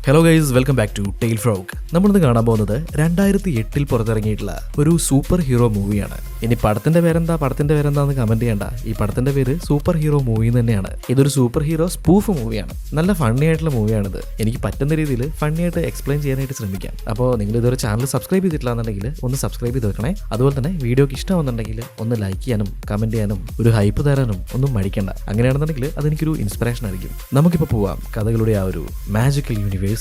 Hello guys, welcome back to tail frog. നമ്മളിന്ന് കാണാൻ പോകുന്നത് 2008 പുറത്തിറങ്ങിയിട്ടുള്ള ഒരു സൂപ്പർ ഹീറോ മൂവിയാണ്. ഇനി പടത്തിന്റെ പേരെന്താന്ന് കമന്റ് ചെയ്യണ്ട. ഈ പടത്തിന്റെ പേര് സൂപ്പർ ഹീറോ മൂവി തന്നെയാണ്. ഇതൊരു സൂപ്പർ ഹീറോ സ്പൂഫ് മൂവിയാണ്. നല്ല ഫണ്ണി ആയിട്ടുള്ള മൂവിയാണിത്. എനിക്ക് പറ്റുന്ന രീതിയിൽ ഫണ്ണി ആയിട്ട് എക്സ്പ്ലെയിൻ ചെയ്യാനായിട്ട് ശ്രമിക്കാം. അപ്പോൾ നിങ്ങൾ ഇതൊരു ചാനൽ സബ്സ്ക്രൈബ് ചെയ്തിട്ടില്ല എന്നുണ്ടെങ്കിൽ ഒന്ന് സബ്സ്ക്രൈബ് ചെയ്ത് വെക്കണേ. അതുപോലെ തന്നെ വീഡിയോക്ക് ഇഷ്ടമാണെന്നുണ്ടെങ്കിൽ ഒന്ന് ലൈക്ക് ചെയ്യാനും കമന്റ് ചെയ്യാനും ഒരു ഹൈപ്പ് തരാനും ഒന്നും മടിക്കണ്ട. അങ്ങനെയാണെന്നുണ്ടെങ്കിൽ അതെനിക്കൊരു ഇൻസ്പിറേഷൻ ആയിരിക്കും. നമുക്കിപ്പോൾ പോവാം കഥകളുടെ ആ ഒരു മാജിക്കൽ യൂണിവേഴ്സിലേക്ക്.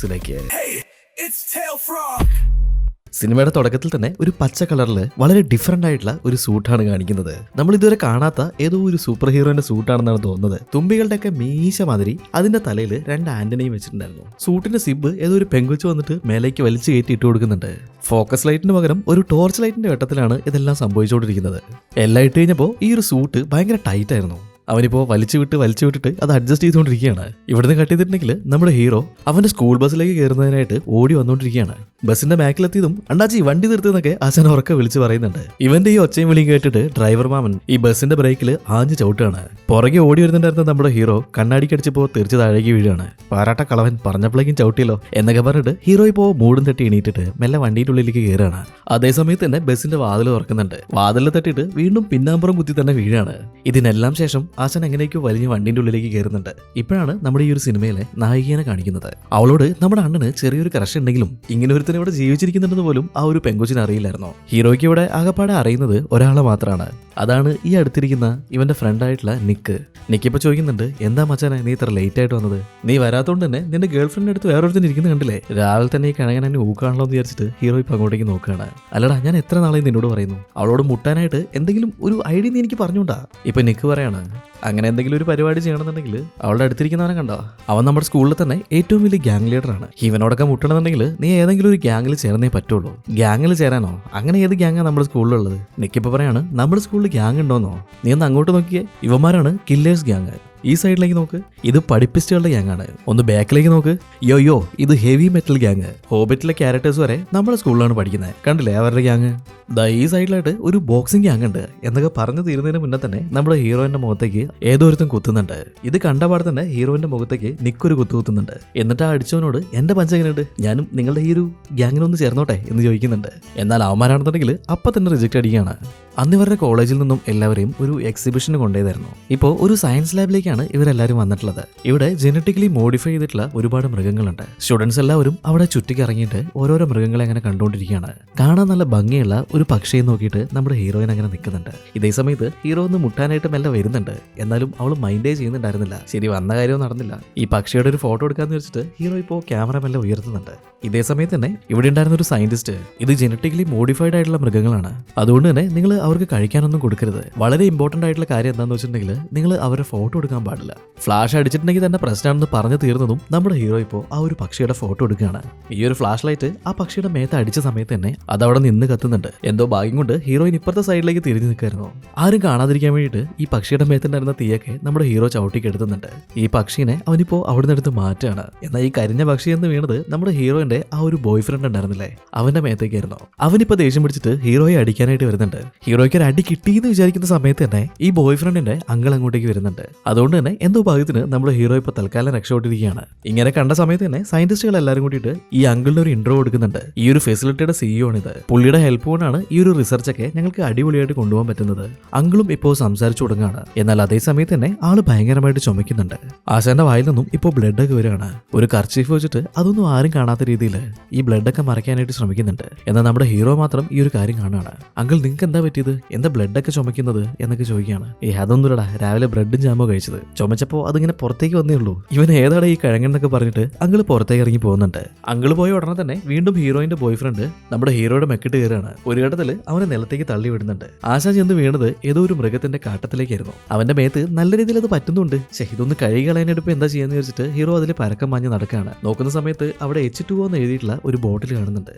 സിനിമയുടെ തുടക്കത്തിൽ തന്നെ ഒരു പച്ച കളറിൽ വളരെ ഡിഫറെന്റ് ആയിട്ടുള്ള ഒരു സൂട്ടാണ് കാണിക്കുന്നത്. നമ്മൾ ഇതുവരെ കാണാത്ത ഏതോ ഒരു സൂപ്പർ ഹീറോന്റെ സൂട്ടാണെന്നാണ് തോന്നുന്നത്. തുമ്പികളുടെയൊക്കെ മീശ മാതിരി അതിന്റെ തലയിൽ 2 ആന്റണിയും വെച്ചിട്ടുണ്ടായിരുന്നു. സൂട്ടിന്റെ സിബ് ഏതോ ഒരു പെങ്കുച്ച് വന്നിട്ട് മേലേക്ക് വലിച്ചു കയറ്റി ഇട്ട് കൊടുക്കുന്നുണ്ട്. ഫോക്കസ് ലൈറ്റിന് പകരം ഒരു ടോർച്ച് ലൈറ്റിന്റെ വെട്ടത്തിലാണ് ഇതെല്ലാം സംഭവിച്ചുകൊണ്ടിരിക്കുന്നത്. എല്ലാം ഇട്ട് കഴിഞ്ഞപ്പോൾ ഈ ഒരു സൂട്ട് ഭയങ്കര ടൈറ്റ് ആയിരുന്നു. അവനിപ്പോൾ വലിച്ചു വിട്ടിട്ട് അത് അഡ്ജസ്റ്റ് ചെയ്തുകൊണ്ടിരിക്കുകയാണ്. ഇവിടുന്ന് കട്ട് ചെയ്തിട്ടുണ്ടെങ്കിൽ നമ്മുടെ ഹീറോ അവന്റെ സ്കൂൾ ബസ്സിലേക്ക് കയറുന്നതിനായിട്ട് ഓടി വന്നുകൊണ്ടിരിക്കുകയാണ്. ബസ്സിന്റെ ബാക്കിലെത്തിയതും അണ്ണാച്ചി വണ്ടി നിർത്തിയെന്നൊക്കെ ആശാൻ ഉറക്കെ വിളിച്ച് പറയുന്നുണ്ട്. ഇവന്റെ ഈ ഒച്ചയും വിളിയും കേട്ടിട്ട് ഡ്രൈവർ മാമൻ ഈ ബസ്സിന്റെ ബ്രേക്കിൽ ആഞ്ഞു ചവിട്ടാണ്. പുറകെ ഓടി വരുന്നുണ്ടായിരുന്ന നമ്മുടെ ഹീറോ കണ്ണാടിക്കടിച്ചപ്പോൾ തെറിച്ച് താഴേക്ക് വീഴാണ്. പാരാട്ട കളവൻ പറഞ്ഞപ്പോഴേക്കും ചവിട്ടിയല്ലോ എന്നൊക്കെ പറഞ്ഞിട്ട് ഹീറോ ഇപ്പോൾ മൂടും തട്ടി എണീറ്റിട്ട് മെല്ലെ വണ്ടിയുടെ ഉള്ളിലേക്ക് കയറാണ്. അതേസമയത്ത് തന്നെ ബസ്സിന്റെ വാതിൽ തുറക്കുന്നുണ്ട്. വാതിലിൽ തട്ടിയിട്ട് വീണ്ടും പിന്നാമ്പുറം കുത്തി തന്നെ വീഴാണ്. ഇതിനെല്ലാം ശേഷം ആശാൻ എങ്ങനെയൊക്കെയോ വലിയ വണ്ടിന്റെ ഉള്ളിലേക്ക് കയറുന്നുണ്ട്. ഇപ്പോഴാണ് നമ്മുടെ ഈ ഒരു സിനിമയിലെ നായികനെ കാണിക്കുന്നത്. അവളോട് നമ്മുടെ അണ്ണന് ചെറിയൊരു ക്രഷ് ഉണ്ടെങ്കിലും ഇങ്ങനെ ഒരുത്തനെ ഇവിടെ ജീവിച്ചിരിക്കുന്നുണ്ടെന്ന് പോലും ആ ഒരു പെങ്കൊച്ചിന് അറിയില്ലായിരുന്നോ. ഹീറോയ്ക്ക് ഇവിടെ ആകപ്പാടെ അറിയുന്നത് ഒരാളെ മാത്രമാണ്. അതാണ് ഈ അടുത്തിരിക്കുന്ന ഇവന്റെ ഫ്രണ്ട് ആയിട്ടുള്ള നിക്ക് ഇപ്പൊ ചോദിക്കുന്നുണ്ട്, എന്താ മച്ചാനെ നീ ഇത്ര ലേറ്റ് ആയിട്ട് വന്നത്? നീ വരാത്തോണ്ട് തന്നെ നിന്റെ ഗേൾ ഫ്രണ്ടിന്റെ അടുത്ത് വേറൊരുത്തൻ ഇരിക്കുന്നത് കണ്ടില്ലേ? രാവിലെ തന്നെ ഈ കിഴങ്ങൻ എന്നെ ഊക്കാണല്ലോ എന്ന് വിചാരിച്ചിട്ട് ഹീറോ ഇപ്പൊ അങ്ങോട്ടേക്ക് നോക്കുകയാണ്. അല്ലടാ, ഞാൻ എത്ര നാളെ നിന്നോട് പറയുന്നു അവളോട് മുട്ടാനായിട്ട് എന്തെങ്കിലും ഒരു ഐഡിയ നീ എനിക്ക് പറഞ്ഞുകൊണ്ടാ. ഇപ്പൊ നിക്ക് പറയാണ്, അങ്ങനെ എന്തെങ്കിലും ഒരു പരിപാടി ചെയ്യണമെന്നുണ്ടെങ്കിൽ അവളുടെ അടുത്തിരിക്കുന്നവനെ കണ്ടോ, അവൻ നമ്മുടെ സ്കൂളിൽ തന്നെ ഏറ്റവും വലിയ ഗ്യാങ് ലീഡറാണ്. ഇവനോടൊക്കെ മുട്ടണമെന്നുണ്ടെങ്കിൽ നീ ഏതെങ്കിലും ഒരു ഗ്യാങ്ങിൽ ചേർന്നേ പറ്റുള്ളൂ. ഗ്യാങ്ങിൽ ചേരാനോ? അങ്ങനെ ഏത് ഗ്യാങ്ങാണ് നമ്മുടെ സ്കൂളിലുള്ളത്? നിക്കിപ്പോ പറയാണ്, നമ്മുടെ സ്കൂളിൽ ഗ്യാങ് ഉണ്ടോന്നോ? നീ ഒന്ന് അങ്ങോട്ട് നോക്കിയേ, ഇവന്മാരാണ് കില്ലേഴ്സ് ഗ്യാങ്. ഈ സൈഡിലേക്ക് നോക്ക്, ഇത് പഠിപ്പിസ്റ്റുകളുടെ ഗ്യാങ്ങാണ്. ഒന്ന് ബാക്കിലേക്ക് നോക്ക്, യോ ഇത് ഹെവി മെറ്റൽ ഗ്യാങ്. ഹോബിറ്റിലെ ക്യാരക്ടേഴ്സ് വരെ നമ്മുടെ സ്കൂളിലാണ് പഠിക്കുന്നത്. കണ്ടില്ലേ അവരുടെ ഗ്യാങ്? ഈ സൈഡിലായിട്ട് ഒരു ബോക്സിംഗ് ഗ്യാങ് ഉണ്ട് എന്നൊക്കെ പറഞ്ഞു തീരുന്നതിന് മുന്നേ തന്നെ നമ്മുടെ ഹീറോയിന്റെ മുഖത്തേക്ക് ഏതോരുത്തും കുത്തുന്നുണ്ട്. ഇത് കണ്ടപാടെ തന്നെ ഹീറോയിന്റെ മുഖത്തേക്ക് നിക്കൊരു കുത്തുന്നുണ്ട്. എന്നിട്ട് ആ അടിച്ചവനോട് എന്റെ പഞ്ചെങ്ങനെയുണ്ട്, ഞാനും നിങ്ങളുടെ ഈ ഒരു ഗ്യാങ്ങിനൊന്ന് ചേർന്നോട്ടെ എന്ന് ചോദിക്കുന്നുണ്ട്. എന്നാൽ അവന്മാരാണെന്നുണ്ടെങ്കിൽ അപ്പൊ തന്നെ റിജക്റ്റ് അടിക്കുകയാണ്. അന്ന് ഇവരുടെ കോളേജിൽ നിന്നും എല്ലാവരെയും ഒരു എക്സിബിഷന് കൊണ്ടുപോയതായിരുന്നു. ഇപ്പോൾ ഒരു സയൻസ് ലാബിലേക്കാണ് ഇവരെല്ലാവരും വന്നിട്ടുള്ളത്. ഇവിടെ ജനറ്റിക്കലി മോഡിഫൈ ചെയ്തിട്ടുള്ള ഒരുപാട് മൃഗങ്ങളുണ്ട്. സ്റ്റുഡൻസ് എല്ലാവരും അവിടെ ചുറ്റിക്ക് ഇറങ്ങിയിട്ട് ഓരോരോ മൃഗങ്ങളെ അങ്ങനെ കണ്ടുകൊണ്ടിരിക്കുകയാണ്. കാണാൻ നല്ല ഭംഗിയുള്ള ഒരു പക്ഷിയെ നോക്കിയിട്ട് നമ്മുടെ ഹീറോയിൻ അങ്ങനെ നിൽക്കുന്നുണ്ട്. ഇതേ സമയത്ത് ഹീറോ ഒന്ന് മുട്ടാനായിട്ട് മെല്ലെ വരുന്നുണ്ട്. എന്നാലും അവൾ മൈൻഡേ ചെയ്യുന്നുണ്ടായിരുന്നില്ല. ശരി, വന്ന കാര്യവും നടന്നില്ല. ഈ പക്ഷിയുടെ ഒരു ഫോട്ടോ എടുക്കാന്ന് വെച്ചിട്ട് ഹീറോ ഇപ്പോൾ ക്യാമറ മെല്ലെ ഉയർത്തുന്നുണ്ട്. ഇതേ സമയത്ത് തന്നെ ഇവിടെ ഉണ്ടായിരുന്ന ഒരു സയന്റിസ്റ്റ്, ഇത് ജനറ്റിക്കലി മോഡിഫൈഡ് ആയിട്ടുള്ള മൃഗങ്ങളാണ്, അതുകൊണ്ട് തന്നെ നിങ്ങൾ അവർക്ക് കഴിക്കാനൊന്നും കൊടുക്കരുത്. വളരെ ഇമ്പോർട്ടന്റ് ആയിട്ടുള്ള കാര്യം എന്താണെന്ന് വെച്ചിട്ടുണ്ടെങ്കിൽ നിങ്ങൾ അവരെ ഫോട്ടോ എടുക്കാൻ പാടില്ല. ഫ്ലാഷ് അടിച്ചിട്ടുണ്ടെങ്കിൽ തന്നെ പ്രശ്നമാണെന്ന് പറഞ്ഞു തീർന്നതും നമ്മുടെ ഹീറോ ഇപ്പോൾ ആ ഒരു പക്ഷിയുടെ ഫോട്ടോ എടുക്കുകയാണ്. ഈ ഒരു ഫ്ലാഷ് ലൈറ്റ് ആ പക്ഷിയുടെ മേത്ത് അടിച്ച സമയത്ത് തന്നെ അതവിടെ നിന്ന് കത്തുന്നുണ്ട്. എന്തോ ഭാഗ്യം കൊണ്ട് ഹീറോയിൻ ഇപ്പുറത്തെ സൈഡിലേക്ക് തിരിഞ്ഞു നിൽക്കായിരുന്നു. ആരും കാണാതിരിക്കാൻ വേണ്ടിയിട്ട് ഈ പക്ഷിയുടെ മേത്തുണ്ടായിരുന്ന തീയൊക്കെ നമ്മുടെ ഹീറോ ചവിട്ടിക്ക് എടുത്തുന്നുണ്ട്. ഈ പക്ഷിനെ അവനിപ്പോ അവിടെ നിന്ന് മാറ്റാണ്. എന്നാൽ ഈ കരിഞ്ഞ പക്ഷി എന്ന് വീണത് നമ്മുടെ ഹീറോയിന്റെ ആ ഒരു ബോയ് ഫ്രണ്ട് ഉണ്ടായിരുന്നില്ലേ, അവന്റെ മേത്തേക്കായിരുന്നു. അവനിപ്പോ ദേഷ്യം പിടിച്ചിട്ട് ഹീറോയെ അടിക്കാനായിട്ട് വരുന്നുണ്ട്. ഹീറോയ്ക്ക് ഒരു അടി കിട്ടിയെന്ന് വിചാരിക്കുന്ന സമയത്ത് തന്നെ ഈ ബോയ് ഫ്രണ്ടിന്റെ അങ്കിൾ അങ്ങോട്ടേക്ക് വരുന്നുണ്ട്. അതുകൊണ്ട് തന്നെ എന്തോ ഭാഗ്യത്തിന് നമ്മുടെ ഹീറോ ഇപ്പൊ തൽക്കാലം രക്ഷപ്പെട്ടിരിക്കുകയാണ്. ഇങ്ങനെ കണ്ട സമയത്ത് തന്നെ സയന്റിസ്റ്റുകൾ എല്ലാവരും കൂട്ടിയിട്ട് ഈ അങ്കിളിന് ഒരു ഇൻട്രോ കൊടുക്കുന്നുണ്ട്. ഈ ഒരു ഫെസിലിറ്റിയുടെ CEO ആണിത്. പുള്ളിയുടെ ഹെൽപ്പ് കൊണ്ടാണ് ഈ ഒരു റിസർച്ചൊക്കെ ഞങ്ങൾക്ക് അടിപൊളിയായിട്ട് കൊണ്ടുപോകാൻ പറ്റുന്നത്. അങ്കിളും ഇപ്പോൾ സംസാരിച്ചു തുടങ്ങുകയാണ്. എന്നാൽ അതേ സമയത്ത് തന്നെ ആള് ഭയങ്കരമായിട്ട് ചുമക്കുന്നുണ്ട്. ആശാന്റെ വായിൽ നിന്നും ഇപ്പോൾ ബ്ലഡ് ഒക്കെ വരികയാണ്. ഒരു കർച്ചീഫ് വെച്ചിട്ട് അതൊന്നും ആരും കാണാത്ത രീതിയിൽ ഈ ബ്ലഡ് ഒക്കെ മറയ്ക്കാനായിട്ട് ശ്രമിക്കുന്നുണ്ട്. എന്നാൽ നമ്മുടെ ഹീറോ മാത്രം ഈ ഒരു കാര്യം കാണുകയാണ്. അങ്കിൾ നിങ്ങൾക്ക് എന്താ പറ്റിയത്, എന്താ ബ്ലഡ് ഒക്കെ ചുമക്കുന്നത് എന്നൊക്കെ ചോദിക്കുകയാണ്. അതൊന്നുമില്ലടാ, രാവിലെ ബ്രെഡും ജാമോ കഴിച്ചത്, ചുമച്ചപ്പോ അതിങ്ങനെ പുറത്തേക്ക് വന്നേ ഉള്ളൂ. ഇവൻ ഏതാണ് ഈ കിഴങ്ങെന്നൊക്കെ പറഞ്ഞിട്ട് അങ്കിൾ പുറത്തേക്ക് ഇറങ്ങി പോകുന്നുണ്ട്. അങ്കിൾ പോയ ഉടനെ തന്നെ വീണ്ടും ഹീറോയിന്റെ ബോയ് ഫ്രണ്ട് നമ്മുടെ ഹീറോയുടെ മെക്കിട്ട് കയറുകയാണ്. ഒരു ഘട്ടത്തിൽ അവനെ നിലത്തേക്ക് തള്ളി വിടുന്നുണ്ട്. ആശാൻ ചെന്ന് വീണത് ഏതോ ഒരു മൃഗത്തിന്റെ കാട്ടത്തിലേക്കായിരുന്നു. അവന്റെ മേത്ത് നല്ല രീതിയിൽ അത് പറ്റുന്നുണ്ട്. ഇതൊന്ന് കഴുകി കളയാനായിട്ട് ഇപ്പൊ എന്താ ചെയ്യാന്ന് വെച്ചിട്ട് ഹീറോ അതിൽ പരക്കം മാഞ്ഞ് നടക്കുകയാണ്. നോക്കുന്ന സമയത്ത് അവിടെ H2O എന്ന് എഴുതിയിട്ടുള്ള ഒരു ബോട്ടിൽ കാണുന്നുണ്ട്.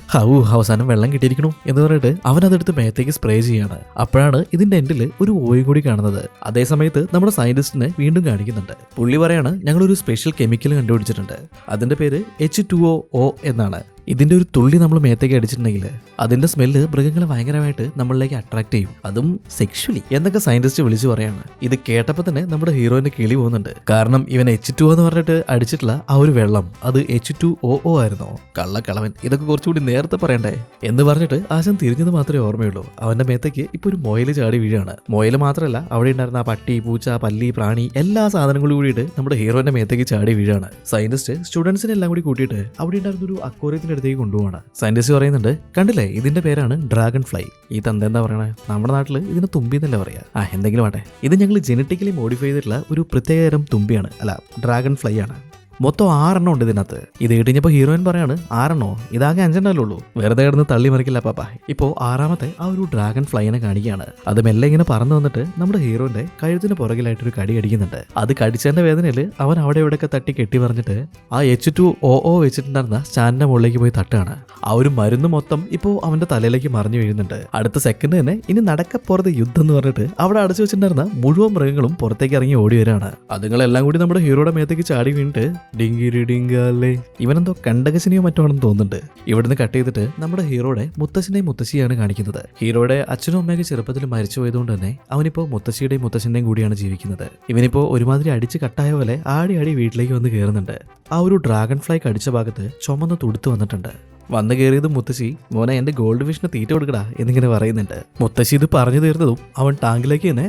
അവസാനം വെള്ളം കിട്ടിയിരിക്കണു എന്ന് പറഞ്ഞിട്ട് അവൻ അതെടുത്ത് മേത്തേക്ക് സ്പ്രേ ചെയ്യാണ്. അപ്പോഴാണ് ഇതിന്റെ എൻഡിൽ ഒരു ഓയും കൂടി കാണുന്നത്. അതേ സമയത്ത് നമ്മുടെ സയന്റിസ്റ്റിനെ വീണ്ടും കാണിക്കുന്നുണ്ട്. പുള്ളി പറയാണ്, ഞങ്ങളൊരു സ്പെഷ്യൽ കെമിക്കൽ കണ്ടുപിടിച്ചിട്ടുണ്ട്, അതിന്റെ പേര് H2O എന്നാണ്. ഇതിന്റെ ഒരു തുള്ളി നമ്മൾ മേത്തേക്ക് അടിച്ചിട്ടുണ്ടെങ്കിൽ അതിന്റെ സ്മെല്ല് മൃഗങ്ങളെ ഭയങ്കരമായിട്ട് നമ്മളിലേക്ക് അട്രാക്ട് ചെയ്യും, അതും സെക്ഷുവലി എന്നൊക്കെ സയന്റിസ്റ്റ് വിളിച്ചു പറയാണ്. ഇത് കേട്ടപ്പോൾ തന്നെ നമ്മുടെ ഹീറോയിന്റെ കിളി പോകുന്നുണ്ട്. കാരണം ഇവൻ H2O എന്ന് പറഞ്ഞിട്ട് അടിച്ചിട്ടുള്ള ആ ഒരു വെള്ളം അത് H2OO ആയിരുന്നോ? കള്ളക്കളവൻ, ഇതൊക്കെ കുറച്ചുകൂടി നേരത്തെ പറയണ്ടേ എന്ന് പറഞ്ഞിട്ട് ആശാൻ തിരിഞ്ഞത് മാത്രമേ ഓർമ്മയുള്ളൂ. അവന്റെ മേത്തേക്ക് ഇപ്പൊ ഒരു മൊയല് ചാടി വീഴാണ്. മൊയല് മാത്രമല്ല, അവിടെ ഉണ്ടായിരുന്ന ആ പട്ടി, പൂച്ച, പല്ലി, പ്രാണി എല്ലാ സാധനങ്ങളും കൂടിയിട്ട് നമ്മുടെ ഹീറോന്റെ മേത്തേക്ക് ചാടി വീഴാണ്. സയന്റിസ്റ്റ് സ്റ്റുഡൻസിനെ എല്ലാം കൂടി കൂട്ടിയിട്ട് അവിടെ ഉണ്ടായിരുന്ന ഒരു അക്വേറിയത്തിന്റെ അടുത്തേക്ക് കൊണ്ടുപോവാണ്. സയന്റിസ്റ്റ് പറയുന്നുണ്ട്, കണ്ടില്ലേ ഇതിന്റെ പേരാണ് ഡ്രാഗൺ ഫ്ലൈ. ഈ തന്ത എന്താ പറയണേ? നമ്മുടെ നാട്ടില് ഇതിന് തുമ്പി എന്നല്ലേ പറയാ. എന്തെങ്കിലും ആട്ടെ, ഇത് ഞങ്ങൾ ജനറ്റിക്കലി മോഡിഫൈ ചെയ്തിട്ടുള്ള ഒരു പ്രത്യേകതരം തുമ്പിയാണ്, അല്ല ഡ്രാഗൺ ഫ്ലൈ ആണ്. മൊത്തം 6 ഉണ്ട് ഇതിനകത്ത്. ഇത് കേട്ടിഞ്ഞപ്പോൾ ഹീറോയിൻ പറയാണ്, 6 ഇതാകെ 5 ഉള്ളൂ, വെറുതെ കിടന്ന് തള്ളി മറിക്കില്ല പാപ്പ. ഇപ്പോൾ 6ാമത്തെ ആ ഒരു ഡ്രാഗൺ ഫ്ലൈനെ കാണിക്കുകയാണ്. അത് മെല്ലെ ഇങ്ങനെ പറന്നു വന്നിട്ട് നമ്മുടെ ഹീറോന്റെ കഴുത്തിന് പുറകിലായിട്ടൊരു കടി അടിക്കുന്നുണ്ട്. അത് കടിച്ചതിന്റെ വേദനയിൽ അവൻ അവിടെ ഇവിടെയൊക്കെ തട്ടി കെട്ടി പറഞ്ഞിട്ട് ആ H2OO വെച്ചിട്ടുണ്ടായിരുന്ന സ്റ്റാൻഡിന്റെ മുകളിലേക്ക് പോയി തട്ടാണ്. ആ ഒരു മരുന്ന് മൊത്തം ഇപ്പോൾ അവന്റെ തലയിലേക്ക് മറിഞ്ഞു വീഴുന്നുണ്ട്. അടുത്ത സെക്കൻഡ് തന്നെ ഇനി നടക്കപ്പുറത്ത് യുദ്ധം എന്ന് പറഞ്ഞിട്ട് അവിടെ അടച്ചു വെച്ചിട്ടുണ്ടായിരുന്ന മുഴുവൻ മൃഗങ്ങളും പുറത്തേക്ക് ഇറങ്ങി ഓടി വരാണ്. അതുങ്ങളെല്ലാം കൂടി നമ്മുടെ ഹീറോയുടെ മേത്തേക്ക് ചാടി വീണിട്ട് ഡിങ്കിരി ഡിങ്കാലേ, ഇവനെന്തോ കണ്ടകശനിയോ മറ്റോ ആണെന്ന് തോന്നുന്നുണ്ട്. ഇവിടുന്ന് കട്ട് ചെയ്തിട്ട് നമ്മുടെ ഹീറോയുടെ മുത്തശ്ശനെയും മുത്തശ്ശിയാണ് കാണിക്കുന്നത്. ഹീറോയുടെ അച്ഛനും അമ്മയൊക്കെ ചെറുപ്പത്തിൽ മരിച്ചു പോയതുകൊണ്ട് തന്നെ അവനിപ്പോ മുത്തശ്ശിയുടെയും മുത്തശ്ശന്റെയും കൂടിയാണ് ജീവിക്കുന്നത്. ഇവനിപ്പോ ഒരുമാതിരി അടിച്ച് കട്ടായ പോലെ ആടി ആടി വീട്ടിലേക്ക് വന്ന് കയറുന്നുണ്ട്. ആ ഒരു ഡ്രാഗൺ ഫ്ലൈ കടിച്ച ഭാഗത്ത് ചുമന്ന് തുടുത്ത് വന്നിട്ടുണ്ട്. വന്നു കയറിയത് മുത്തശ്ശി, മോനെ എന്റെ ഗോൾഡ് ഫിഷിന് തീറ്റ കൊടുക്കടാ എന്നിങ്ങനെ പറയുന്നുണ്ട്. മുത്തശ്ശി ഇത് പറഞ്ഞു തീർന്നതും അവൻ ടാങ്കിലേക്ക് തന്നെ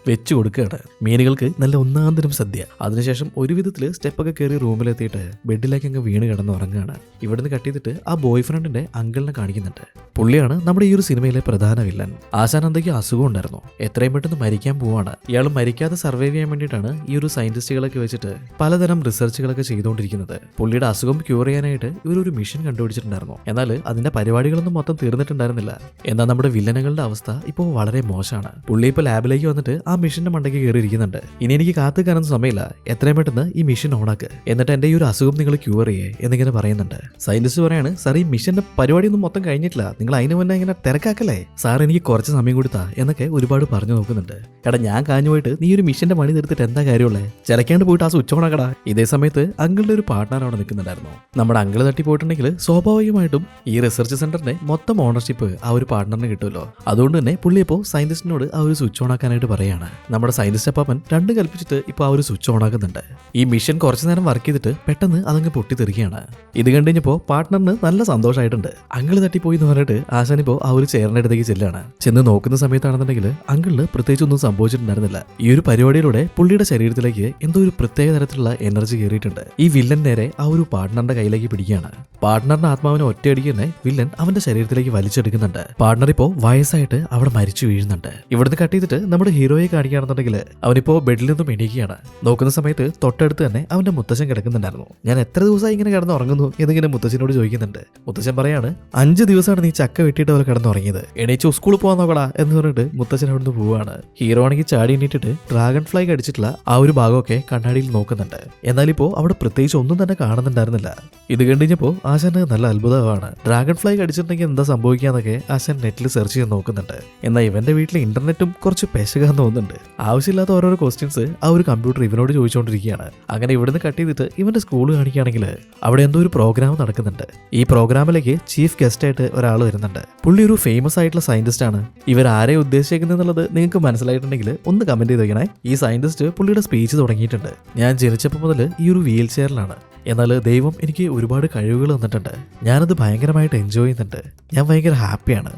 വെച്ചു കൊടുക്കുകയാണ്. മീനുകൾക്ക് നല്ല ഒന്നാന്തരം സദ്യ. അതിനുശേഷം ഒരു വിധത്തില് സ്റ്റെപ്പൊക്കെ കയറി റൂമിലെത്തിയിട്ട് ബെഡിലേക്ക് അങ്ങ് വീണ് കിടന്ന് ഉറങ്ങുകയാണ്. ഇവിടുന്ന് കട്ട് ചെയ്തിട്ട് ആ ബോയ് ഫ്രണ്ടിന്റെ അങ്കിളിനെ കാണിക്കുന്നുണ്ട്. പുള്ളിയാണ് നമ്മുടെ ഈ ഒരു സിനിമയിലെ പ്രധാന വില്ലൻ. ആശാൻ എന്തൊക്കെയോ അസുഖം ഉണ്ടായിരുന്നു, എത്രയും പെട്ടെന്ന് മരിക്കാൻ പോവാണ്. ഇയാൾ മരിക്കാതെ സർവൈവ് ചെയ്യാൻ വേണ്ടിയിട്ടാണ് ഈ ഒരു സയന്റിസ്റ്റുകളൊക്കെ വെച്ചിട്ട് പലതരം റിസർച്ചുകളൊക്കെ ചെയ്തുകൊണ്ടിരിക്കുന്നത്. പുള്ളിയുടെ അസുഖം ക്യൂർ ചെയ്യാനായിട്ട് ഇവരൊരു മിഷൻ കണ്ടുപിടിച്ചിട്ടുണ്ടായിരുന്നു. എന്നാൽ അതിന്റെ പരിപാടികളൊന്നും മൊത്തം തീർന്നിട്ടുണ്ടായിരുന്നില്ല. എന്നാൽ നമ്മുടെ വില്ലനുകളുടെ അവസ്ഥ ഇപ്പോൾ വളരെ മോശമാണ്. പുള്ളി ഇപ്പോൾ ലാബിലേക്ക് വന്നിട്ട് ആ മിഷന്റെ മണ്ടയ്ക്ക് കയറിയിരിക്കുന്നുണ്ട്. ഇനി എനിക്ക് കാത്തുകാനൊന്നും സമയമില്ല, എത്രയും പെട്ടെന്ന് ഈ മിഷൻ ഓണാക്ക്, എന്നിട്ട് എന്റെ ഈ ഒരു അസുഖം നിങ്ങൾ ക്യൂർ ചെയ്യേ എന്നിങ്ങനെ പറയുന്നുണ്ട്. സയന്റിസ്റ്റ് പറയാണ്, സാർ ഈ മിഷന്റെ പരിപാടിയൊന്നും മൊത്തം കഴിഞ്ഞിട്ടില്ല, നിങ്ങൾ അതിന് മുന്നേ ഇങ്ങനെ തിരക്കാക്കല്ലേ സാർ, എനിക്ക് കുറച്ച് സമയം കൊടുത്താ എന്നൊക്കെ ഒരുപാട് പറഞ്ഞു നോക്കുന്നുണ്ട്. എടാ ഞാൻ കാഞ്ഞു പോയിട്ട് നീ ഒരു മിഷന്റെ പണി തീർത്തിട്ട് എന്താ കാര്യമുള്ളേ, ചിലക്കാണ്ട് പോയിട്ട് ആ സ്വിച്ച് ഓണാക്കടാ. ഇതേ സമയത്ത് അങ്കിളുടെ ഒരു പാർട്ട്ണർ അവിടെ നിൽക്കുന്നുണ്ടായിരുന്നു. നമ്മുടെ അങ്കിള് തട്ടി പോയിട്ടുണ്ടെങ്കിൽ സ്വാഭാവികമായിട്ടും ഈ റിസർച്ച് സെന്ററിന്റെ മൊത്തം ഓണർഷിപ്പ് ആ ഒരു പാർട്ട്ണറിന് കിട്ടുമല്ലോ. അതുകൊണ്ട് തന്നെ പുള്ളി ഇപ്പോൾ സയന്റിസ്റ്റിനോട് ആ ഒരു സ്വിച്ച് ഓണാക്കാനായിട്ട് പറയാണ്. നമ്മുടെ സയന്റിസ്റ്റ് അപ്പാപ്പൻ രണ്ടും കൽപ്പിച്ചിട്ട് ഇപ്പൊ ആ ഒരു സ്വിച്ച് ഓൺ ആക്കുന്നുണ്ട്. ഈ മിഷൻ കുറച്ചു നേരം വർക്ക് ചെയ്തിട്ട് പെട്ടെന്ന് അതങ്ങ് പൊട്ടിത്തെറിക്കുകയാണ്. ഇത് കണ്ടുകഴിഞ്ഞപ്പോ പാർട്ട്ണറിന് നല്ല സന്തോഷമായിട്ടുണ്ട്. അങ്കിള് തട്ടിപ്പോയി എന്ന് പറഞ്ഞിട്ട് ആശാനിപ്പോ ആ ഒരു ചെയറിന്റെ അടുത്തേക്ക് ചെല്ലാണ്. ചെന്ന് നോക്കുന്ന സമയത്താണെന്നുണ്ടെങ്കിൽ അങ്കിളിന് പ്രത്യേകിച്ച് ഒന്നും സംഭവിച്ചിട്ടുണ്ടായിരുന്നില്ല. ഈ ഒരു പരിപാടിയിലൂടെ പുള്ളിയുടെ ശരീരത്തിലേക്ക് എന്തോ ഒരു പ്രത്യേക തരത്തിലുള്ള എനർജി കയറിയിട്ടുണ്ട്. ഈ വില്ലൻ നേരെ ആ ഒരു പാർട്ട്ണറിന്റെ കയ്യിലേക്ക് പിടിക്കുകയാണ്. പാർട്ട്ണറിന്റെ ആത്മാവിനെ ഒറ്റയടിക്ക് തന്നെ വില്ലൻ അവന്റെ ശരീരത്തിലേക്ക് വലിച്ചെടുക്കുന്നുണ്ട്. പാർട്ട്ണർ ഇപ്പോ വയസ്സായിട്ട് അവിടെ മരിച്ചു വീഴുന്നുണ്ട്. ഇവിടുന്ന് കട്ട് ചെയ്തിട്ട് നമ്മുടെ ഹീറോയെ കാണിക്കുകയാണെന്നുണ്ടെങ്കിൽ അവനിപ്പോ ബെഡിൽ നിന്നും എണീക്കുകയാണ്. നോക്കുന്ന സമയത്ത് തൊട്ടടുത്ത് തന്നെ അവന്റെ മുത്തശ്ശൻ കിടക്കുന്നുണ്ടായിരുന്നു. ഞാൻ എത്ര ദിവസമായി ഇങ്ങനെ കിടന്ന് ഉറങ്ങുന്നു എന്നിങ്ങനെ മുത്തശ്ശനോട് ചോദിക്കുന്നുണ്ട്. മുത്തശ്ശൻ പറയാണ്, 5 ദിവസമാണ് നീ ചക്ക വെട്ടിയിട്ട് അവർ കിടന്നുറങ്ങിയത്, എണീച്ചു സ്കൂളിൽ പോകാൻ നോക്കടാ എന്ന് പറഞ്ഞിട്ട് മുത്തശ്ശൻ അവിടുന്ന് പോവാണ്. ഹീറോ ആണെങ്കിൽ ചാടി എണീറ്റിട്ട് ഡ്രാഗൺ ഫ്ലൈ കടിച്ചിട്ടുള്ള ആ ഒരു ഭാഗമൊക്കെ കണ്ണാടിയിൽ നോക്കുന്നുണ്ട്. എന്നാലിപ്പോ അവിടെ പ്രത്യേകിച്ച് ഒന്നും തന്നെ കാണുന്നുണ്ടായിരുന്നില്ല. ഇത് കണ്ടുകഴിഞ്ഞപ്പോ ആശാന് നല്ല അത്ഭുതമാണ്. ഡ്രാഗൺ ഫ്ലൈ കടിച്ചിട്ടുണ്ടെങ്കിൽ എന്താ സംഭവിക്കാന്നൊക്കെ ആശാൻ നെറ്റിൽ സെർച്ച് ചെയ്ത് നോക്കുന്നുണ്ട്. എന്നാൽ ഇവന്റെ വീട്ടിലെ ഇന്റർനെറ്റും കുറച്ച് പെശകാന്ന് തോന്നുന്നുണ്ട്. ആവശ്യമില്ലാത്ത ഓരോരോ ക്വസ്റ്റ്യൻസ് ആ ഒരു കമ്പ്യൂട്ടർ ഇവനോട് ചോദിച്ചുകൊണ്ടിരിക്കുകയാണ്. അങ്ങനെ ഇവിടുന്ന് കട്ട് ചെയ്തിട്ട് ഇവന്റെ സ്കൂൾ കാണിക്കുകയാണെങ്കിൽ അവിടെ എന്തോ ഒരു പ്രോഗ്രാം നടക്കുന്നുണ്ട്. ഈ പ്രോഗ്രാമിലേക്ക് ചീഫ് ഗസ്റ്റ് ആയിട്ട് ഒരാൾ വരുന്നുണ്ട്. പുള്ളി ഒരു ഫേമസ് ആയിട്ടുള്ള സയന്റിസ്റ്റ് ആണ്. ഇവരാരെ ഉദ്ദേശിക്കുന്നത് നിങ്ങൾക്ക് മനസ്സിലായിട്ടുണ്ടെങ്കിൽ ഒന്ന് കമന്റ് ചെയ്ത് വെക്കണേ. ഈ സയന്റിസ്റ്റ് പുള്ളിയുടെ സ്പീച്ച് തുടങ്ങിയിട്ടുണ്ട്. ഞാൻ ജനിച്ചപ്പോൾ മുതൽ ഈ ഒരു വീൽ ചെയറിലാണ്, എന്നാൽ ദൈവം എനിക്ക് ഒരുപാട് കഴിവുകൾ തന്നിട്ടുണ്ട്, ഞാനത് ഭയങ്കരമായിട്ട് എൻജോയ് ചെയ്യുന്നുണ്ട്, ഞാൻ ഭയങ്കര ഹാപ്പിയാണ്.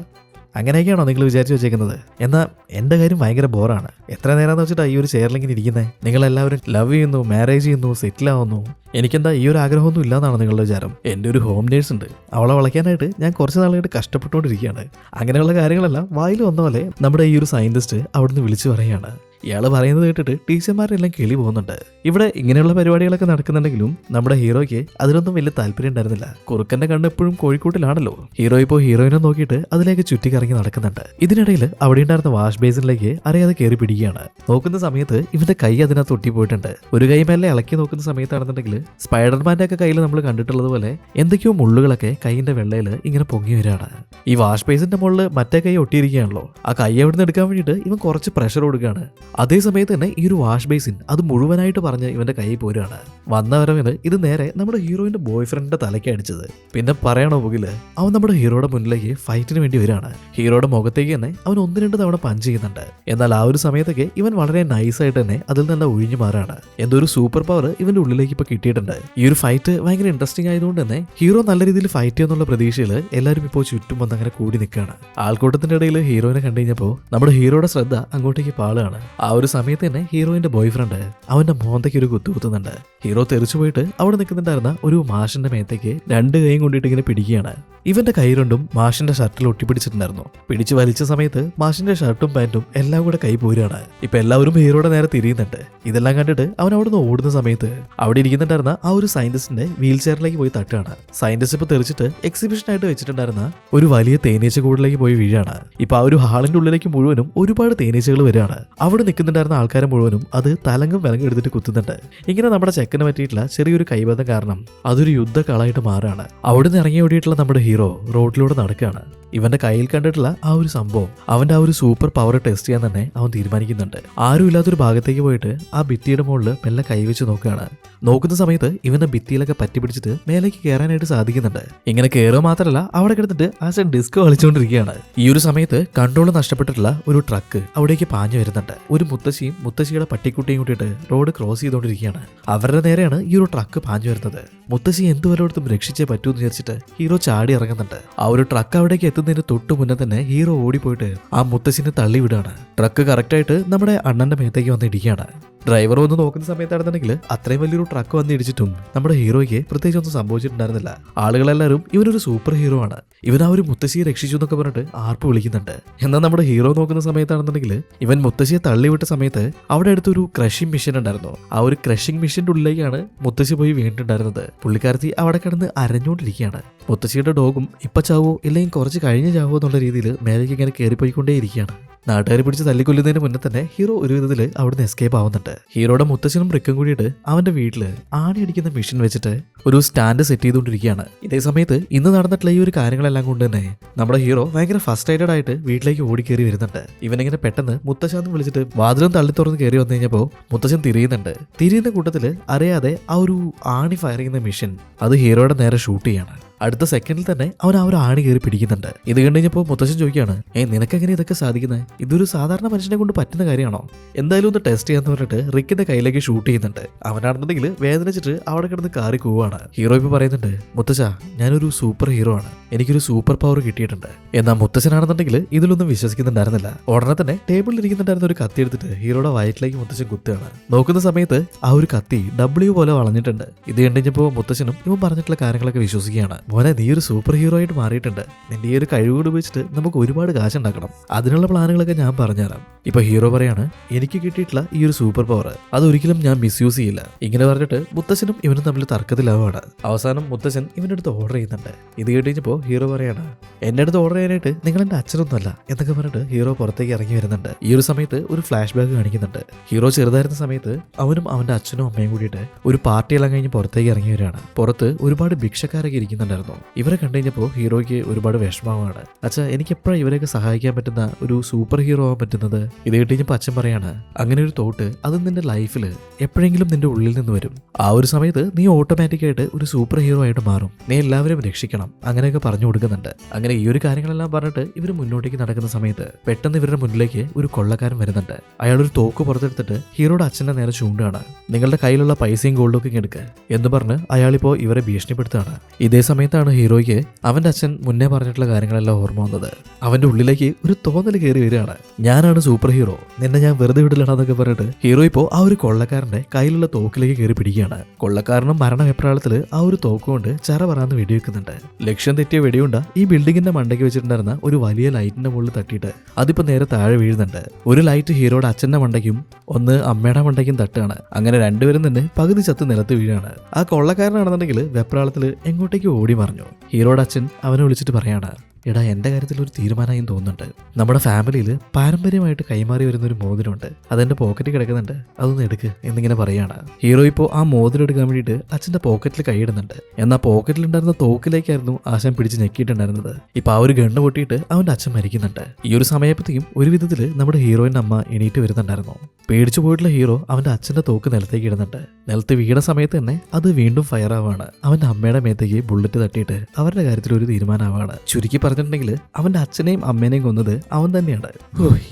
അങ്ങനെയൊക്കെയാണോ നിങ്ങൾ വിചാരിച്ചു വെച്ചേക്കുന്നത്? എന്നാൽ എൻ്റെ കാര്യം ഭയങ്കര ബോറാണ്. എത്ര നേരമെന്ന് വെച്ചിട്ടാണ് ഈ ഒരു ചെയറിലിങ്ങനെ ഇരിക്കുന്നത്? നിങ്ങളെല്ലാവരും ലവ് ചെയ്യുന്നു, മാരേജ് ചെയ്യുന്നു, സെറ്റിൽ ആവുന്നു. എനിക്കെന്താ ഈ ഒരു ആഗ്രഹമൊന്നും ഇല്ലാന്നാണ് നിങ്ങളുടെ വിചാരം? എൻ്റെ ഒരു ഹോം നേഴ്സ് ഉണ്ട്, അവളെ വളയ്ക്കാനായിട്ട് ഞാൻ കുറച്ച് നാളായിട്ട് കഷ്ടപ്പെട്ടുകൊണ്ടിരിക്കുകയാണ്. അങ്ങനെയുള്ള കാര്യങ്ങളെല്ലാം വായിൽ വന്ന പോലെ നമ്മുടെ ഈ ഒരു സയന്റിസ്റ്റ് അവിടുന്ന് വിളിച്ചു പറയുകയാണ്. ഇയാൾ പറയുന്നത് കേട്ടിട്ട് ടീച്ചർമാരെല്ലാം കിളി പോകുന്നുണ്ട്. ഇവിടെ ഇങ്ങനെയുള്ള പരിപാടികളൊക്കെ നടക്കുന്നുണ്ടെങ്കിലും നമ്മുടെ ഹീറോയ്ക്ക് അതിലൊന്നും വലിയ താല്പര്യം ഉണ്ടായിരുന്നില്ല. കുറുക്കന്റെ കണ്ണ് എപ്പോഴും കോഴിക്കോട്ടിലാണല്ലോ. ഹീറോ ഇപ്പോൾ ഹീറോയിനെ നോക്കിയിട്ട് അതിലേക്ക് ചുറ്റിക്കറങ്ങി നടക്കുന്നുണ്ട്. ഇതിനിടയിൽ അവിടെ ഉണ്ടായിരുന്ന വാഷ് ബേസിനിലേക്ക് അറിയാതെ കയറി പിടിക്കുകയാണ്. നോക്കുന്ന സമയത്ത് ഇവന്റെ കൈ അതിനകത്ത് ഒട്ടിപ്പോയിട്ടുണ്ട്. ഒരു കൈ മേലെ ഇളക്കി നോക്കുന്ന സമയത്താണെന്നുണ്ടെങ്കിൽ സ്പൈഡർമാന്റെ ഒക്കെ കയ്യിൽ നമ്മൾ കണ്ടിട്ടുള്ളത് പോലെ എന്തൊക്കെയോ മുള്ളുകളൊക്കെ കൈയിന്റെ വെള്ളയിൽ ഇങ്ങനെ പൊങ്ങി വരികയാണ്. ഈ വാഷ് ബേസിന്റെ മുകളിൽ മറ്റേ കൈ ഒട്ടിയിരിക്കുകയാണല്ലോ. ആ കൈ അവിടെ നിന്ന് എടുക്കാൻ വേണ്ടിയിട്ട് ഇവൻ കുറച്ച് പ്രഷർ കൊടുക്കുകയാണ്. അതേ സമയത്ത് തന്നെ ഈ ഒരു വാഷ് ബേസിൻ അത് മുഴുവനായിട്ട് പറഞ്ഞ് ഇവന്റെ കയ്യിൽ പോരുകയാണ്. വന്നവരവന് ഇത് നേരെ നമ്മുടെ ഹീറോയിന്റെ ബോയ് ഫ്രണ്ടിന്റെ തലയ്ക്ക് അടിച്ചത്. പിന്നെ പറയണോ മുകില്, അവൻ നമ്മുടെ ഹീറോയുടെ മുന്നിലേക്ക് ഫൈറ്റിന് വേണ്ടി വരികയാണ്. ഹീറോയുടെ മുഖത്തേക്ക് തന്നെ അവൻ 1-2 തവണ പഞ്ച് ചെയ്യുന്നുണ്ട്. എന്നാൽ ആ ഒരു സമയത്തൊക്കെ ഇവൻ വളരെ നൈസായിട്ട് തന്നെ അതിൽ നിന്ന് ഒഴിഞ്ഞു മാറാണ്. എന്തോ ഒരു സൂപ്പർ പവർ ഇവന്റെ ഉള്ളിലേക്ക് ഇപ്പൊ കിട്ടിയിട്ടുണ്ട്. ഈ ഒരു ഫൈറ്റ് ഭയങ്കര ഇൻട്രസ്റ്റിംഗ് ആയതുകൊണ്ട് തന്നെ ഹീറോ നല്ല രീതിയിൽ ഫൈറ്റ് ചെയ്യുന്നുള്ള പ്രതീക്ഷയിൽ എല്ലാവരും ഇപ്പോൾ ചുറ്റും വന്ന് അങ്ങനെ കൂടി നിൽക്കുകയാണ്. ആൾക്കൂട്ടത്തിന്റെ ഇടയിൽ ഹീറോയിനെ കണ്ടു കഴിഞ്ഞപ്പോൾ നമ്മുടെ ഹീറോയുടെ ശ്രദ്ധ അങ്ങോട്ടേക്ക് പാളാണ്. ആ ഒരു സമയത്ത് തന്നെ ഹീറോയിന്റെ ബോയ് ഫ്രണ്ട് അവന്റെ മോന്തയ്ക്ക് ഒരു കുത്തുകുത്തുന്നുണ്ട്. ഹീറോ തെറിച്ചു പോയിട്ട് അവിടെ നിൽക്കുന്നുണ്ടായിരുന്ന ഒരു മാഷിന്റെ മേത്തേക്ക് 2 കൈയും കൊണ്ടിട്ട് ഇങ്ങനെ പിടിക്കുകയാണ്. ഇവന്റെ കൈ രണ്ടും മാഷിന്റെ ഷർട്ടിൽ ഒട്ടിപ്പിടിച്ചിട്ടുണ്ടായിരുന്നു. പിടിച്ചു വലിച്ച സമയത്ത് മാഷിന്റെ ഷർട്ടും പാന്റും എല്ലാം കൂടെ കൈ പോരുകയാണ്. ഇപ്പൊ എല്ലാവരും ഹീറോയുടെ നേരെ തിരിയുന്നുണ്ട്. ഇതെല്ലാം കണ്ടിട്ട് അവൻ അവിടെ നിന്ന് ഓടുന്ന സമയത്ത് അവിടെ ഇരിക്കുന്നുണ്ടായിരുന്ന ആ ഒരു സയന്റിസ്റ്റിന്റെ വീൽ ചെയറിലേക്ക് പോയി തട്ടുകയാണ്. സയന്റിസ്റ്റ് ഇപ്പൊ തെറിച്ചിട്ട് എക്സിബിഷൻ ആയിട്ട് വെച്ചിട്ടുണ്ടായിരുന്ന ഒരു വലിയ തേനീച്ച കൂടിലേക്ക് പോയി വീഴാണ്. ഇപ്പൊ ആ ഒരു ഹാളിന്റെ ഉള്ളിലേക്ക് മുഴുവനും ഒരുപാട് തേനീച്ചകൾ വരികയാണ്. അവിടെ നിൽക്കുന്നുണ്ടായിരുന്ന ആൾക്കാരെ മുഴുവനും അത് തലങ്ങും വിലങ്ങും എടുത്തിട്ട് കുത്തുന്നുണ്ട്. ഇങ്ങനെ നമ്മുടെ ചെക്കന് പറ്റിയിട്ടുള്ള ചെറിയൊരു കൈബന്ധം കാരണം അതൊരു യുദ്ധക്കളായിട്ട് മാറുകയാണ്. അവിടെ നിന്ന് ഇറങ്ങി ഓടിയിട്ടുള്ള നമ്മുടെ ഹീറോ റോഡിലൂടെ നടക്കുകയാണ്. ഇവന്റെ കയ്യിൽ കണ്ടിട്ടുള്ള ആ ഒരു സംഭവം അവന്റെ ആ ഒരു സൂപ്പർ പവർ ടെസ്റ്റ് ചെയ്യാൻ തന്നെ അവൻ തീരുമാനിക്കുന്നുണ്ട്. ആരും ഇല്ലാത്തൊരു ഭാഗത്തേക്ക് പോയിട്ട് ആ ഭിത്തിയുടെ മുകളിൽ മെല്ലെ കൈവച്ച് നോക്കുകയാണ്. നോക്കുന്ന സമയത്ത് ഇവന്റെ ഭിത്തിയിലൊക്കെ പറ്റി പിടിച്ചിട്ട് മേലേക്ക് കയറാനായിട്ട് സാധിക്കുന്നുണ്ട്. ഇങ്ങനെ കയറുക മാത്രമല്ല അവിടെ കിടന്നിട്ട് ആ ഡിസ്കോ കളിച്ചുകൊണ്ടിരിക്കുകയാണ്. ഈ ഒരു സമയത്ത് കൺട്രോൾ നഷ്ടപ്പെട്ടിട്ടുള്ള ഒരു ട്രക്ക് അവിടേക്ക് പാഞ്ഞു വരുന്നുണ്ട്. ഒരു മുത്തശ്ശിയും മുത്തശ്ശിയുടെ പട്ടിക്കുട്ടിയും കൂട്ടിയിട്ട് റോഡ് ക്രോസ് ചെയ്തുകൊണ്ടിരിക്കുകയാണ്. അവരുടെ നേരെയാണ് ഈ ഒരു ട്രക്ക് പാഞ്ഞു വരുന്നത്. മുത്തശ്ശി എന്തുവരോടത്തും രക്ഷിച്ചേ പറ്റൂ എന്ന് വിചാരിച്ചിട്ട് ഹീറോ ചാടി ഇറങ്ങുന്നുണ്ട്. ആ ഒരു ട്രക്ക് അവിടേക്ക് എത്തുന്നതിന് തൊട്ട് മുന്നേ തന്നെ ഹീറോ ഓടിപ്പോയിട്ട് ആ മുത്തശ്ശിനെ തള്ളി വിടുകയാണ്. ട്രക്ക് കറക്റ്റായിട്ട് നമ്മുടെ അണ്ണന്റെ മേത്തേക്ക് വന്ന് ഇടിക്കുകയാണ്. ഡ്രൈവർ ഒന്ന് നോക്കുന്ന സമയത്താണെന്നുണ്ടെങ്കിൽ അത്രയും വലിയൊരു ട്രക്ക് വന്ന് ഇടിച്ചിട്ടും നമ്മുടെ ഹീറോയ്ക്ക് പ്രത്യേകിച്ച് ഒന്നും സംഭവിച്ചിട്ടുണ്ടായിരുന്നില്ല. ആളുകളെല്ലാവരും ഇവനൊരു സൂപ്പർ ഹീറോ ആണ്, ഇവൻ ആ ഒരു മുത്തശ്ശിയെ രക്ഷിച്ചു എന്നൊക്കെ പറഞ്ഞിട്ട് ആർപ്പ് വിളിക്കുന്നുണ്ട്. എന്നാൽ നമ്മുടെ ഹീറോ നോക്കുന്ന സമയത്താണെന്നുണ്ടെങ്കിൽ ഇവൻ മുത്തശ്ശിയെ തള്ളിവിട്ട സമയത്ത് അവിടെ അടുത്തൊരു ക്രഷിംഗ് മെഷീൻ ഉണ്ടായിരുന്നു. ആ ഒരു ക്രഷിംഗ് മെഷീന്റെ ഉള്ളിലേക്കാണ് മുത്തശ്ശി പോയി വീണിട്ടുണ്ടായിരുന്നത്. പുള്ളിക്കാരത്തി അവിടെ കിടന്ന് അരഞ്ഞുകൊണ്ടിരിക്കുകയാണ്. മുത്തശ്ശിയുടെ ഡോഗും ഇപ്പൊ ചാവോ ഇല്ലെങ്കിൽ കുറച്ച് കഴിഞ്ഞ് ചാവോ എന്നുള്ള രീതിയിൽ മേലേക്ക് ഇങ്ങനെ കയറിപ്പോയിക്കൊണ്ടേയിരിക്കുകയാണ്. നാട്ടുകാരെ പിടിച്ച് തല്ലിക്കൊല്ലുന്നതിന് മുന്നേ തന്നെ ഹീറോ ഒരു വിധത്തിൽ അവിടുന്ന് എസ്കേപ്പ് ആവുന്നുണ്ട്. ഹീറോയുടെ മുത്തച്ഛനും റിക്കും കൂടിയിട്ട് അവന്റെ വീട്ടില് ആണി അടിക്കുന്ന മെഷീൻ വെച്ചിട്ട് ഒരു സ്റ്റാൻഡ് സെറ്റ് ചെയ്തുകൊണ്ടിരിക്കുകയാണ്. ഇതേ സമയത്ത് ഇന്ന് നടന്നിട്ടുള്ള ഈ ഒരു കാര്യങ്ങളെല്ലാം കൊണ്ട് തന്നെ നമ്മുടെ ഹീറോ ഭയങ്കര ഫസ്റ്റൈറ്റഡ് ആയിട്ട് വീട്ടിലേക്ക് ഓടിക്കേറി വരുന്നുണ്ട്. ഇവനിങ്ങനെ പെട്ടെന്ന് മുത്തശ്ശാന്ന് വിളിച്ചിട്ട് വാതിലും തള്ളി തുറന്ന് കയറി വന്നു കഴിഞ്ഞപ്പോൾ മുത്തച്ഛൻ തിരിയുന്നുണ്ട്. തിരിയുന്ന കൂട്ടത്തില് അറിയാതെ ആ ഒരു ആണി ഫയർ ചെയ്യുന്ന മെഷീൻ അത് ഹീറോയുടെ നേരെ ഷൂട്ട് ചെയ്യാണ്. അടുത്ത സെക്കൻഡിൽ തന്നെ അവൻ ആ ഒരു ആണി കയറി പിടിക്കുന്നുണ്ട്. ഇത് കണ്ടു കഴിഞ്ഞപ്പോൾ മുത്തശ്ശൻ ചോദിക്കുകയാണ്, നിനക്കെങ്ങനെ ഇതൊക്കെ സാധിക്കുന്നത്? ഇതൊരു സാധാരണ മനുഷ്യനെ കൊണ്ട് പറ്റുന്ന കാര്യമാണോ? എന്തായാലും ഒന്ന് ടെസ്റ്റ് ചെയ്യാന്ന് പറഞ്ഞിട്ട് റിക്കിന്റെ കയ്യിലേക്ക് ഷൂട്ട് ചെയ്യുന്നുണ്ട്. അവനാണെന്നുണ്ടെങ്കിൽ വേദനിച്ചിട്ട് അവിടെ കിടന്ന് കാറി കൂവാണ്. ഹീറോ ഇപ്പൊ പറയുന്നുണ്ട്, മുത്തശ്ശ ഞാനൊരു സൂപ്പർ ഹീറോ ആണ്, എനിക്കൊരു സൂപ്പർ പവർ കിട്ടിയിട്ടുണ്ട്. എന്നാൽ മുത്തശ്ശനാണെന്നുണ്ടെങ്കിൽ ഇതിലൊന്നും വിശ്വസിക്കുന്നുണ്ടായിരുന്നില്ല. ഉടനെ തന്നെ ടേബിളിൽ ഇരിക്കുന്നുണ്ടായിരുന്ന ഒരു കത്തി എടുത്തിട്ട് ഹീറോയുടെ വയറ്റിലേക്ക് മുത്തശ്ശൻ കുത്തുകയാണ്. നോക്കുന്ന സമയത്ത് ആ ഒരു കത്തി W പോലെ വളഞ്ഞിട്ടുണ്ട്. ഇത് കണ്ടുകഴിഞ്ഞപ്പോൾ മുത്തശ്ശനും ഇവൻ പറഞ്ഞിട്ടുള്ള കാര്യങ്ങളൊക്കെ വിശ്വസിക്കുകയാണ്. മോനെ, നീ ഒരു സൂപ്പർ ഹീറോ ആയിട്ട് മാറിയിട്ടുണ്ട്. നിന്റെ ഈ ഒരു കഴിവുകൂടി ഉപയോഗിച്ചിട്ട് നമുക്ക് ഒരുപാട് കാശ് ഉണ്ടാക്കണം. അതിനുള്ള പ്ലാനുകളൊക്കെ ഞാൻ പറഞ്ഞുതരാം. ഇപ്പൊ ഹീറോ പറയാണ്, എനിക്ക് കിട്ടിയിട്ടുള്ള ഈ ഒരു സൂപ്പർ പവർ അതൊരിക്കലും ഞാൻ മിസ്യൂസ് ചെയ്യില്ല. ഇങ്ങനെ പറഞ്ഞിട്ട് മുത്തശ്ശനും ഇവനും തമ്മിൽ തർക്കത്തിലാവാണ്. അവസാനം മുത്തശ്ശൻ ഇവന്റെ അടുത്ത് ഓർഡർ ചെയ്യുന്നുണ്ട്. ഇത് കേട്ടുകഴിഞ്ഞപ്പോ ഹീറോ പറയാണ്, എന്റെ അടുത്ത് ഓർഡർ ചെയ്യാനായിട്ട് നിങ്ങൾ എന്റെ അച്ഛനൊന്നുമല്ല എന്നൊക്കെ പറഞ്ഞിട്ട് ഹീറോ പുറത്തേക്ക് ഇറങ്ങി വരുന്നുണ്ട്. ഈ ഒരു സമയത്ത് ഒരു ഫ്ലാഷ് ബാക്ക് കാണിക്കുന്നുണ്ട്. ഹീറോ ചെറുതായിരുന്ന സമയത്ത് അവനും അവന്റെ അച്ഛനും അമ്മയും കൂടിയിട്ട് ഒരു പാർട്ടിയെല്ലാം കഴിഞ്ഞ് പുറത്തേക്ക് ഇറങ്ങി വരികയാണ്. പുറത്ത് ഒരുപാട് ഭിക്ഷക്കാരൊക്കെ ഇരിക്കുന്നുണ്ടായിരുന്നു. ഇവരെ കണ്ടു കഴിഞ്ഞപ്പോൾ ഹീറോയ്ക്ക് ഒരുപാട് വിഷമമാണ്. അച്ഛാ, എനിക്ക് എപ്പോഴാണ് ഇവരെയൊക്കെ സഹായിക്കാൻ പറ്റുന്ന ഒരു സൂപ്പർ ഹീറോ ആവാൻ പറ്റുന്നത്? ഇത് കേട്ടുകഴിഞ്ഞപ്പോൾ അച്ഛൻ പറയാണ്, അങ്ങനെ ഒരു തോട്ട് അത് നിന്റെ ലൈഫിൽ എപ്പോഴെങ്കിലും നിന്റെ ഉള്ളിൽ നിന്ന് വരും. ആ ഒരു സമയത്ത് നീ ഓട്ടോമാറ്റിക്കായിട്ട് ഒരു സൂപ്പർ ഹീറോ ആയിട്ട് മാറും. നീ എല്ലാവരും രക്ഷിക്കണം. അങ്ങനെയൊക്കെ പറഞ്ഞു കൊടുക്കുന്നുണ്ട്. അങ്ങനെ ഈ ഒരു കാര്യങ്ങളെല്ലാം പറഞ്ഞിട്ട് ഇവർ മുന്നോട്ടേക്ക് നടക്കുന്ന സമയത്ത് പെട്ടെന്ന് ഇവരുടെ മുന്നിലേക്ക് ഒരു കൊള്ളക്കാരൻ വരുന്നുണ്ട്. അയാളൊരു തോക്ക് പുറത്തെടുത്തിട്ട് ഹീറോയുടെ അച്ഛന്റെ നേരെ ചൂണ്ടാണ്. നിങ്ങളുടെ കയ്യിലുള്ള പൈസയും ഗോൾഡും ഒക്കെ എടുക്കുക എന്ന് പറഞ്ഞ് അയാളിപ്പോ ഇവരെ ഭീഷണിപ്പെടുത്താണ്. ഇതേ സമയത്താണ് ഹീറോയ്ക്ക് അവന്റെ അച്ഛൻ മുന്നേ പറഞ്ഞിട്ടുള്ള കാര്യങ്ങളെല്ലാം ഓർമ്മ വന്നത്. അവന്റെ ഉള്ളിലേക്ക് ഒരു തോന്നൽ കയറി വരികയാണ്, ഞാനാണ് സൂപ്പർ ഹീറോ, നിന്നെ ഞാൻ വെറുതെ വിടില്ലടാന്നൊക്കെ പറഞ്ഞിട്ട് ഹീറോ ഇപ്പോ ആ ഒരു കൊള്ളക്കാരന്റെ കയ്യിലുള്ള തോക്കിലേക്ക് കയറി പിടിക്കുകയാണ്. കൊള്ളക്കാരനും മരണവെപ്രാളത്തില് ആ ഒരു തോക്ക് കൊണ്ട് ചറ പറന്ന് വെടിവെക്കുന്നുണ്ട്. ലക്ഷ്യം തെറ്റിയ വെടിയുണ്ട ഈ ബിൽഡിങ്ങിന്റെ മണ്ടയ്ക്ക് വെച്ചിട്ടുണ്ടായിരുന്ന ഒരു വലിയ ലൈറ്റിന്റെ മുകളിൽ തട്ടിയിട്ട് അതിപ്പോ നേരെ താഴെ വീഴുന്നുണ്ട്. ഒരു ലൈറ്റ് ഹീറോയുടെ അച്ഛന്റെ മണ്ടയ്ക്കും ഒന്ന് അമ്മയുടെ മണ്ടയ്ക്കും തട്ടാണ്. അങ്ങനെ രണ്ടുപേരും തന്നെ പകുതി ചത്ത് നിലത്ത് വീഴാണ്. ആ കൊള്ളക്കാരനാണെന്നുണ്ടെങ്കിൽ വെപ്രാളത്തില് എങ്ങോട്ടേക്ക് ഓടി മറിഞ്ഞു. ഹീറോയുടെ അച്ഛൻ അവനെ വിളിച്ചിട്ട് പറയാണ്, എടാ എൻ്റെ കാര്യത്തിൽ ഒരു തീരുമാനമായും തോന്നുന്നുണ്ട്. നമ്മുടെ ഫാമിലിയിൽ പാരമ്പര്യമായിട്ട് കൈമാറി വരുന്ന ഒരു മോതിരമുണ്ട്, അതെൻ്റെ പോക്കറ്റിൽ കിടക്കുന്നുണ്ട്, അതൊന്ന് എടുക്ക് എന്നിങ്ങനെ പറയാണ്. ഹീറോ ഇപ്പോൾ ആ മോതിരം എടുക്കാൻ വേണ്ടിയിട്ട് അച്ഛൻ്റെ പോക്കറ്റിൽ കൈയിടുന്നുണ്ട്. എന്നാൽ പോക്കറ്റിലുണ്ടായിരുന്ന തോക്കിലേക്കായിരുന്നു ആശാൻ പിടിച്ച് ഞെക്കിയിട്ടുണ്ടായിരുന്നത്. ഇപ്പൊ ആ ഒരു ഗണ്ണ് പൊട്ടിയിട്ട് അവൻ്റെ അച്ഛൻ മരിക്കുന്നുണ്ട്. ഈ ഒരു സമയപ്പത്തേക്കും ഒരു വിധത്തിൽ നമ്മുടെ ഹീറോയിൻ്റെ അമ്മ എണീറ്റ് വരുന്നുണ്ടായിരുന്നു. പേടിച്ചു പോയിട്ടുള്ള ഹീറോ അവൻ്റെ അച്ഛൻ്റെ തോക്ക് നിലത്തേക്ക് ഇടുന്നുണ്ട്. നിലത്ത് വീണ സമയത്ത് തന്നെ അത് വീണ്ടും ഫയർ ആവാണ്. അവൻ്റെ അമ്മയുടെ മേത്തേക്ക് ബുള്ളറ്റ് തട്ടിയിട്ട് അവരുടെ കാര്യത്തിൽ ഒരു തീരുമാനമാവാണ്. ചുരുക്കി പറഞ്ഞിട്ടുണ്ടെങ്കിൽ അവൻ്റെ അച്ഛനെയും അമ്മേനെയും കൊന്നത് അവൻ തന്നെയാണ്.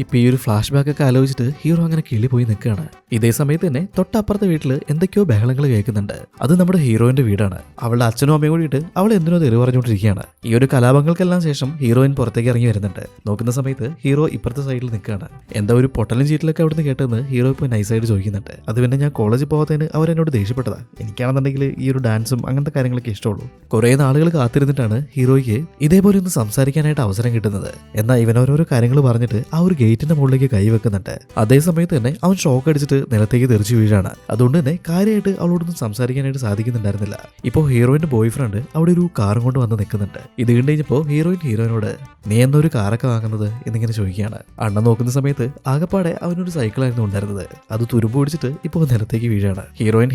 ഇപ്പൊ ഈ ഒരു ഫ്ലാഷ് ബാക്ക് ഒക്കെ ആലോചിച്ചിട്ട് ഹീറോ അങ്ങനെ കിളി പോയി നിൽക്കുകയാണ്. ഇതേ സമയത്ത് തന്നെ തൊട്ടപ്പുറത്തെ വീട്ടിൽ എന്തൊക്കെയോ ബഹളങ്ങൾ കേൾക്കുന്നുണ്ട്. അത് നമ്മുടെ ഹീറോയിന്റെ വീടാണ്. അവളുടെ അച്ഛനും അമ്മയും കൂടിയിട്ട് അവൾ എന്തിനോ തെറി പറഞ്ഞുകൊണ്ടിരിക്കുകയാണ്. ഈ ഒരു കലാപങ്ങൾക്കെല്ലാം ശേഷം ഹീറോയിൻ പുറത്തേക്ക് ഇറങ്ങി വരുന്നുണ്ട്. നോക്കുന്ന സമയത്ത് ഹീറോ ഇപ്പുറത്തെ സൈഡിൽ നിൽക്കുകയാണ്. എന്താ ഒരു പൊട്ടലും ചീറ്റിലൊക്കെ അവിടുന്ന് കേട്ടെന്ന് ഹീറോ ഇപ്പോൾ നൈസായിട്ട് ചോദിക്കുന്നുണ്ട്. അത് പിന്നെ ഞാൻ കോളേജിൽ പോകാത്തതിന് അവരെന്നോട് ദേഷ്യപ്പെട്ടതാ. എനിക്കാണെന്നുണ്ടെങ്കിൽ ഈ ഒരു ഡാൻസും അങ്ങനത്തെ കാര്യങ്ങളൊക്കെ ഇഷ്ടമുള്ളൂ. കുറേ നാളുകൾ കാത്തിരുന്നിട്ടാണ് ഹീറോയ്ക്ക് ഇതേപോലെ ഒന്ന് സംസാരിക്കാനായിട്ട് അവസരം കിട്ടുന്നത്. എന്നാൽ ഇവൻ ഓരോരോ കാര്യങ്ങൾ പറഞ്ഞിട്ട് ആ ഒരു ഗേറ്റിന്റെ മുകളിലേക്ക് കൈവെക്കുന്നുണ്ട്. അതേ സമയത്ത് തന്നെ അവൻ ഷോക്ക് അടിച്ചിട്ട് നിലത്തേക്ക് തെറിച്ചു വീഴാണ്. അതുകൊണ്ട് തന്നെ കാര്യമായിട്ട് അവളോടൊന്നും സംസാരിക്കാനായിട്ട് സാധിക്കുന്നുണ്ടായിരുന്നില്ല. ഇപ്പോൾ ഹീറോയിന്റെ ബോയ് ഫ്രണ്ട് അവിടെ ഒരു കാറും കൊണ്ട് വന്ന് നിൽക്കുന്നുണ്ട്. ഇത് കണ്ടു കഴിഞ്ഞപ്പോൾ ഹീറോയിനോട് നീ എന്നൊരു കാറൊക്കെ വാങ്ങുന്നത് എന്നിങ്ങനെ ചോദിക്കുകയാണ്. അണ്ണൻ നോക്കുന്ന സമയത്ത് ആകപ്പാടെ അവനൊരു സൈക്കിളായിരുന്നു ഉണ്ടായിരുന്നത്. അത് തുരുമ്പ് പിടിച്ചിട്ട് ഇപ്പോൾ നിലത്തേക്ക് വീഴാണ്.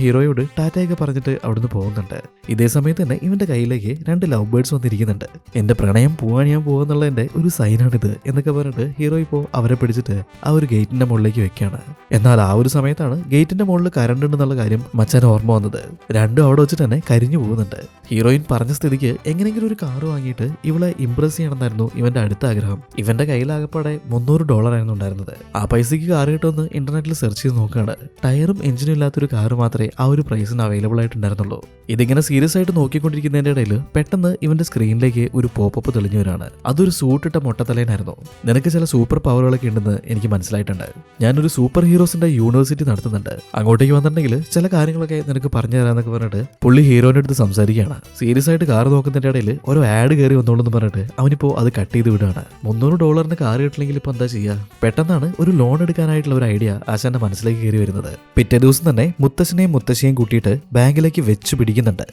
ഹീറോയോട് ടാറ്റയൊക്കെ പറഞ്ഞിട്ട് അവിടുന്ന് പോകുന്നുണ്ട്. ഇതേ സമയത്ത് തന്നെ ഇവന്റെ കയ്യിലേക്ക് 2 ലവ് ബേർഡ്സ് വന്നിരിക്കുന്നുണ്ട്. എന്റെ പ്രണയം പൂവാണിയാൻ പോകുന്നുള്ളതിന്റെ ഒരു സൈനാണിത് എന്നൊക്കെ പറഞ്ഞിട്ട് ഹീറോ ഇപ്പോൾ അവരെ പിടിച്ചിട്ട് ആ ഒരു ഗേറ്റിന്റെ മുകളിലേക്ക് വെക്കുകയാണ്. എന്നാൽ ആ ഒരു സമയത്താണ് ഗേറ്റിന്റെ മുകളിൽ കറണ്ട് ഉണ്ടെന്നുള്ള കാര്യം മച്ചാൻ ഓർമ്മ വന്നത്. രണ്ടും അവിടെ വെച്ചിട്ട് തന്നെ കരിഞ്ഞു പോകുന്നുണ്ട്. ഹീറോയിൻ പറഞ്ഞ സ്ഥിതിക്ക് എങ്ങനെയെങ്കിലും ഒരു കാറ് വാങ്ങിയിട്ട് ഇവളെ ഇംപ്രസ് ചെയ്യണമെന്നായിരുന്നു ഇവന്റെ അടുത്ത ആഗ്രഹം. ഇവന്റെ കയ്യിലാകപ്പാടെ $300 ആയിരുന്നു ഉണ്ടായിരുന്നത്. ആ പൈസക്ക് കാറ് കിട്ടുമെന്ന് ഇന്റർനെറ്റിൽ സെർച്ച് ചെയ്ത് നോക്കുകയാണ്. ടയറും എഞ്ചിനും ഇല്ലാത്തൊരു കാറ് മാത്രമേ ആ ഒരു പ്രൈസിന് അവൈലബിൾ ആയിട്ടുണ്ടായിരുന്നുള്ളൂ. ഇതിങ്ങനെ സീരിയസ് ആയിട്ട് നോക്കിക്കൊണ്ടിരിക്കുന്നതിന്റെ ഇടയിൽ പെട്ടെന്ന് ഇവന്റെ സ്ക്രീനിലേക്ക് ഒരു പോപ്പപ്പ് തെളിഞ്ഞു വരാണ്. അതൊരു സൂട്ടിട്ട മൊട്ടത്തലേനായിരുന്നു. നിനക്ക് ചില സൂപ്പർ പവറുകളൊക്കെ ഉണ്ടെന്ന് എനിക്ക് മനസ്സിലായിട്ടുണ്ട്. ഞാനൊരു സൂപ്പർ ഹീറോസിന്റെ യൂണിവേഴ്സിറ്റി നടത്തുന്നുണ്ട്. അങ്ങോട്ടേക്ക് വന്നിട്ടുണ്ടെങ്കിൽ ചില കാര്യങ്ങളൊക്കെ നിനക്ക് പറഞ്ഞു തരാന്നൊക്കെ പറഞ്ഞിട്ട് പുള്ളി ഹീറോന്റെ അടുത്ത് സംസാരിക്കുകയാണ്. സീരിയസ് ആയിട്ട് കാർ നോക്കുന്നതിന്റെ ഇടയിൽ ഒരു ആഡ് കയറി വന്നോളെന്ന് പറഞ്ഞിട്ട് അവനിപ്പോ അത് കട്ട് ചെയ്ത് വിടുകയാണ്. $300 കാർ കിട്ടില്ലെങ്കിൽ ഇപ്പൊ എന്താ ചെയ്യുക? പെട്ടെന്നാണ് ഒരു ലോൺ എടുക്കാനായിട്ടുള്ള ഒരു ഐഡിയ ആശാന്റെ മനസ്സിലേക്ക് കയറി വരുന്നത്. പിറ്റേ ദിവസം തന്നെ മുത്തശ്ശനെയും മുത്തശ്ശിയെയും കൂട്ടിയിട്ട് ബാങ്കിലേക്ക് വെച്ച് പിടിക്കുന്നുണ്ട്.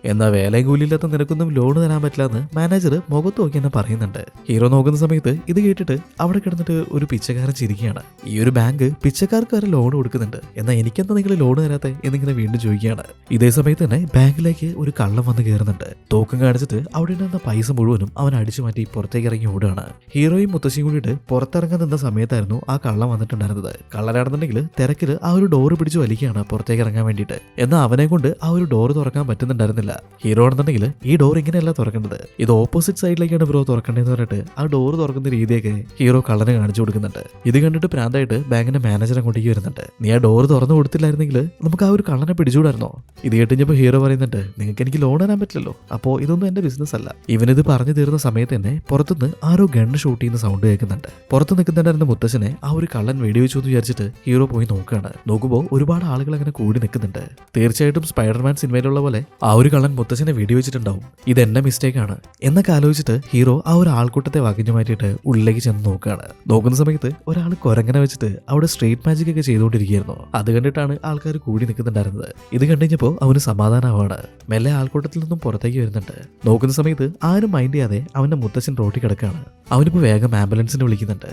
എന്നാൽ വേലയും കൂലിയില്ലാത്ത നിനക്കൊന്നും ലോൺ തരാൻ പറ്റില്ലെന്ന് മാനേജർ മുഖത്ത് നോക്കി എന്നെ പറയുന്നുണ്ട്. ഹീറോ നോക്കുന്ന സമയത്ത് ഇത് കേട്ടിട്ട് അവിടെ കിടന്നിട്ട് ഒരു പിച്ചക്കാരൻ ചിരിക്കുകയാണ്. ഈ ഒരു ബാങ്ക് പിച്ചക്കാർക്ക് വരെ ലോൺ കൊടുക്കുന്നുണ്ട്, എന്നാൽ എനിക്കെന്താ നിങ്ങൾ ലോൺ തരാത്തെ എന്നിങ്ങനെ വീണ്ടും ചോദിക്കുകയാണ്. ഇതേ സമയത്ത് തന്നെ ബാങ്കിലേക്ക് ഒരു കള്ളം വന്ന് കയറുന്നുണ്ട്. തോക്കും കാണിച്ചിട്ട് അവിടെ ഉണ്ടായിരുന്ന പൈസ മുഴുവനും അവൻ അടിച്ചു മാറ്റി പുറത്തേക്ക് ഇറങ്ങി ഓടുകയാണ്. ഹീറോയും മുത്തശ്ശിയും കൂടിയിട്ട് പുറത്തിറങ്ങാൻ നിന്ന സമയത്തായിരുന്നു ആ കള്ളം വന്നിട്ടുണ്ടായിരുന്നത്. കള്ളനാണെന്നുണ്ടെങ്കിൽ തിരക്കിൽ ആ ഒരു ഡോറ് പിടിച്ച് വലിക്കുകയാണ് പുറത്തേക്ക് ഇറങ്ങാൻ വേണ്ടിയിട്ട്. എന്നാൽ അവനെ കൊണ്ട് ആ ഒരു ഡോറ് തുറക്കാൻ പറ്റുന്നുണ്ടായിരുന്നില്ല. ഹീറോ ആണെന്നുണ്ടെങ്കിൽ ഈ ഡോർ ഇങ്ങനെയല്ല തുറക്കേണ്ടത്, ഇത് ഓപ്പോസിറ്റ് സൈഡിലേക്കാണ് ബ്രോ തുറക്കേണ്ടതെന്ന് പറഞ്ഞിട്ട് ആ ഡോർ തുറക്കുന്ന രീതിയൊക്കെ ഹീറോ കള്ളനെ കാണിച്ചു കൊടുക്കുന്നുണ്ട്. ഇത് കണ്ടിട്ട് പ്രാന്തായിട്ട് ബാങ്കിന്റെ മാനേജർ അങ്ങോട്ടേക്ക് വരുന്നുണ്ട്. നീ ആ ഡോർ തുറന്നു കൊടുത്തില്ലായിരുന്നെങ്കിൽ നമുക്ക് ആ ഒരു കള്ളനെ പിടിച്ചുകൂടായിരുന്നോ? ഇത് കേട്ടിഞ്ഞപ്പോൾ ഹീറോ പറയുന്നുണ്ട്, നിങ്ങൾക്ക് എനിക്ക് ലോൺ തരാൻ പറ്റില്ലല്ലോ, അപ്പോൾ ഇതൊന്നും എന്റെ ബിസിനസ് അല്ല. ഇവനിത് പറഞ്ഞു തീർന്ന സമയത്ത് തന്നെ പുറത്തുനിന്ന് ആരോ ഗണ്ണ് ഷൂട്ട് ചെയ്യുന്ന സൗണ്ട് കേൾക്കുന്നുണ്ട്. പുറത്ത് നിൽക്കുന്നുണ്ടായിരുന്ന മുത്തശ്ശനെ ആ ഒരു കള്ളൻ വെടിവെച്ചു എന്ന് വിചാരിച്ചിട്ട് ഹീറോ പോയി നോക്കുകയാണ്. നോക്കുമ്പോൾ ഒരുപാട് ആളുകൾ അങ്ങനെ കൂടി നിൽക്കുന്നുണ്ട്. തീർച്ചയായിട്ടും സ്പൈഡർമാൻ സിനിമയിലുള്ള പോലെ ആ ഒരു കള്ളൻ മുത്തശ്ശനെ വെടിവെച്ചിട്ടുണ്ടാവും. ഇത് എന്റെ മിസ്റ്റേക്ക് ആണ് എന്നൊക്കെ ആലോചിച്ചിട്ട് ഹീറോ ആ ഒരു ആൾക്കൂട്ടത്തെ വകഞ്ഞു മാറ്റിയിട്ട് ഉള്ളിലേക്ക് ചെന്ന് നോക്കുകയാണ്. നോക്കുന്ന സമയത്ത് ഒരാൾ കുരങ്ങനെ വെച്ചിട്ട് അവിടെ സ്ട്രീറ്റ് മാജിക് ഒക്കെ ചെയ്തുകൊണ്ടിരിക്കുകയായിരുന്നു. അത് കണ്ടിട്ടാണ് ആൾക്കാർ കൂടി നിൽക്കുന്നുണ്ടായിരുന്നത്. ഇത് കണ്ടുകഴിഞ്ഞപ്പോൾ അവന് സമാധാനമാണ്. മെല്ലെ ആൾക്കൂട്ടത്തിൽ നിന്നും പുറത്തേക്ക് വരുന്നുണ്ട്. നോക്കുന്ന സമയത്ത് ആരും മൈൻഡ് ചെയ്യാതെ അവന്റെ മുത്തശ്ശൻ റോട്ടിൽ കിടക്കുകയാണ്. അവനിപ്പോൾ വേഗം ആംബുലൻസിനെ വിളിക്കുന്നുണ്ട്.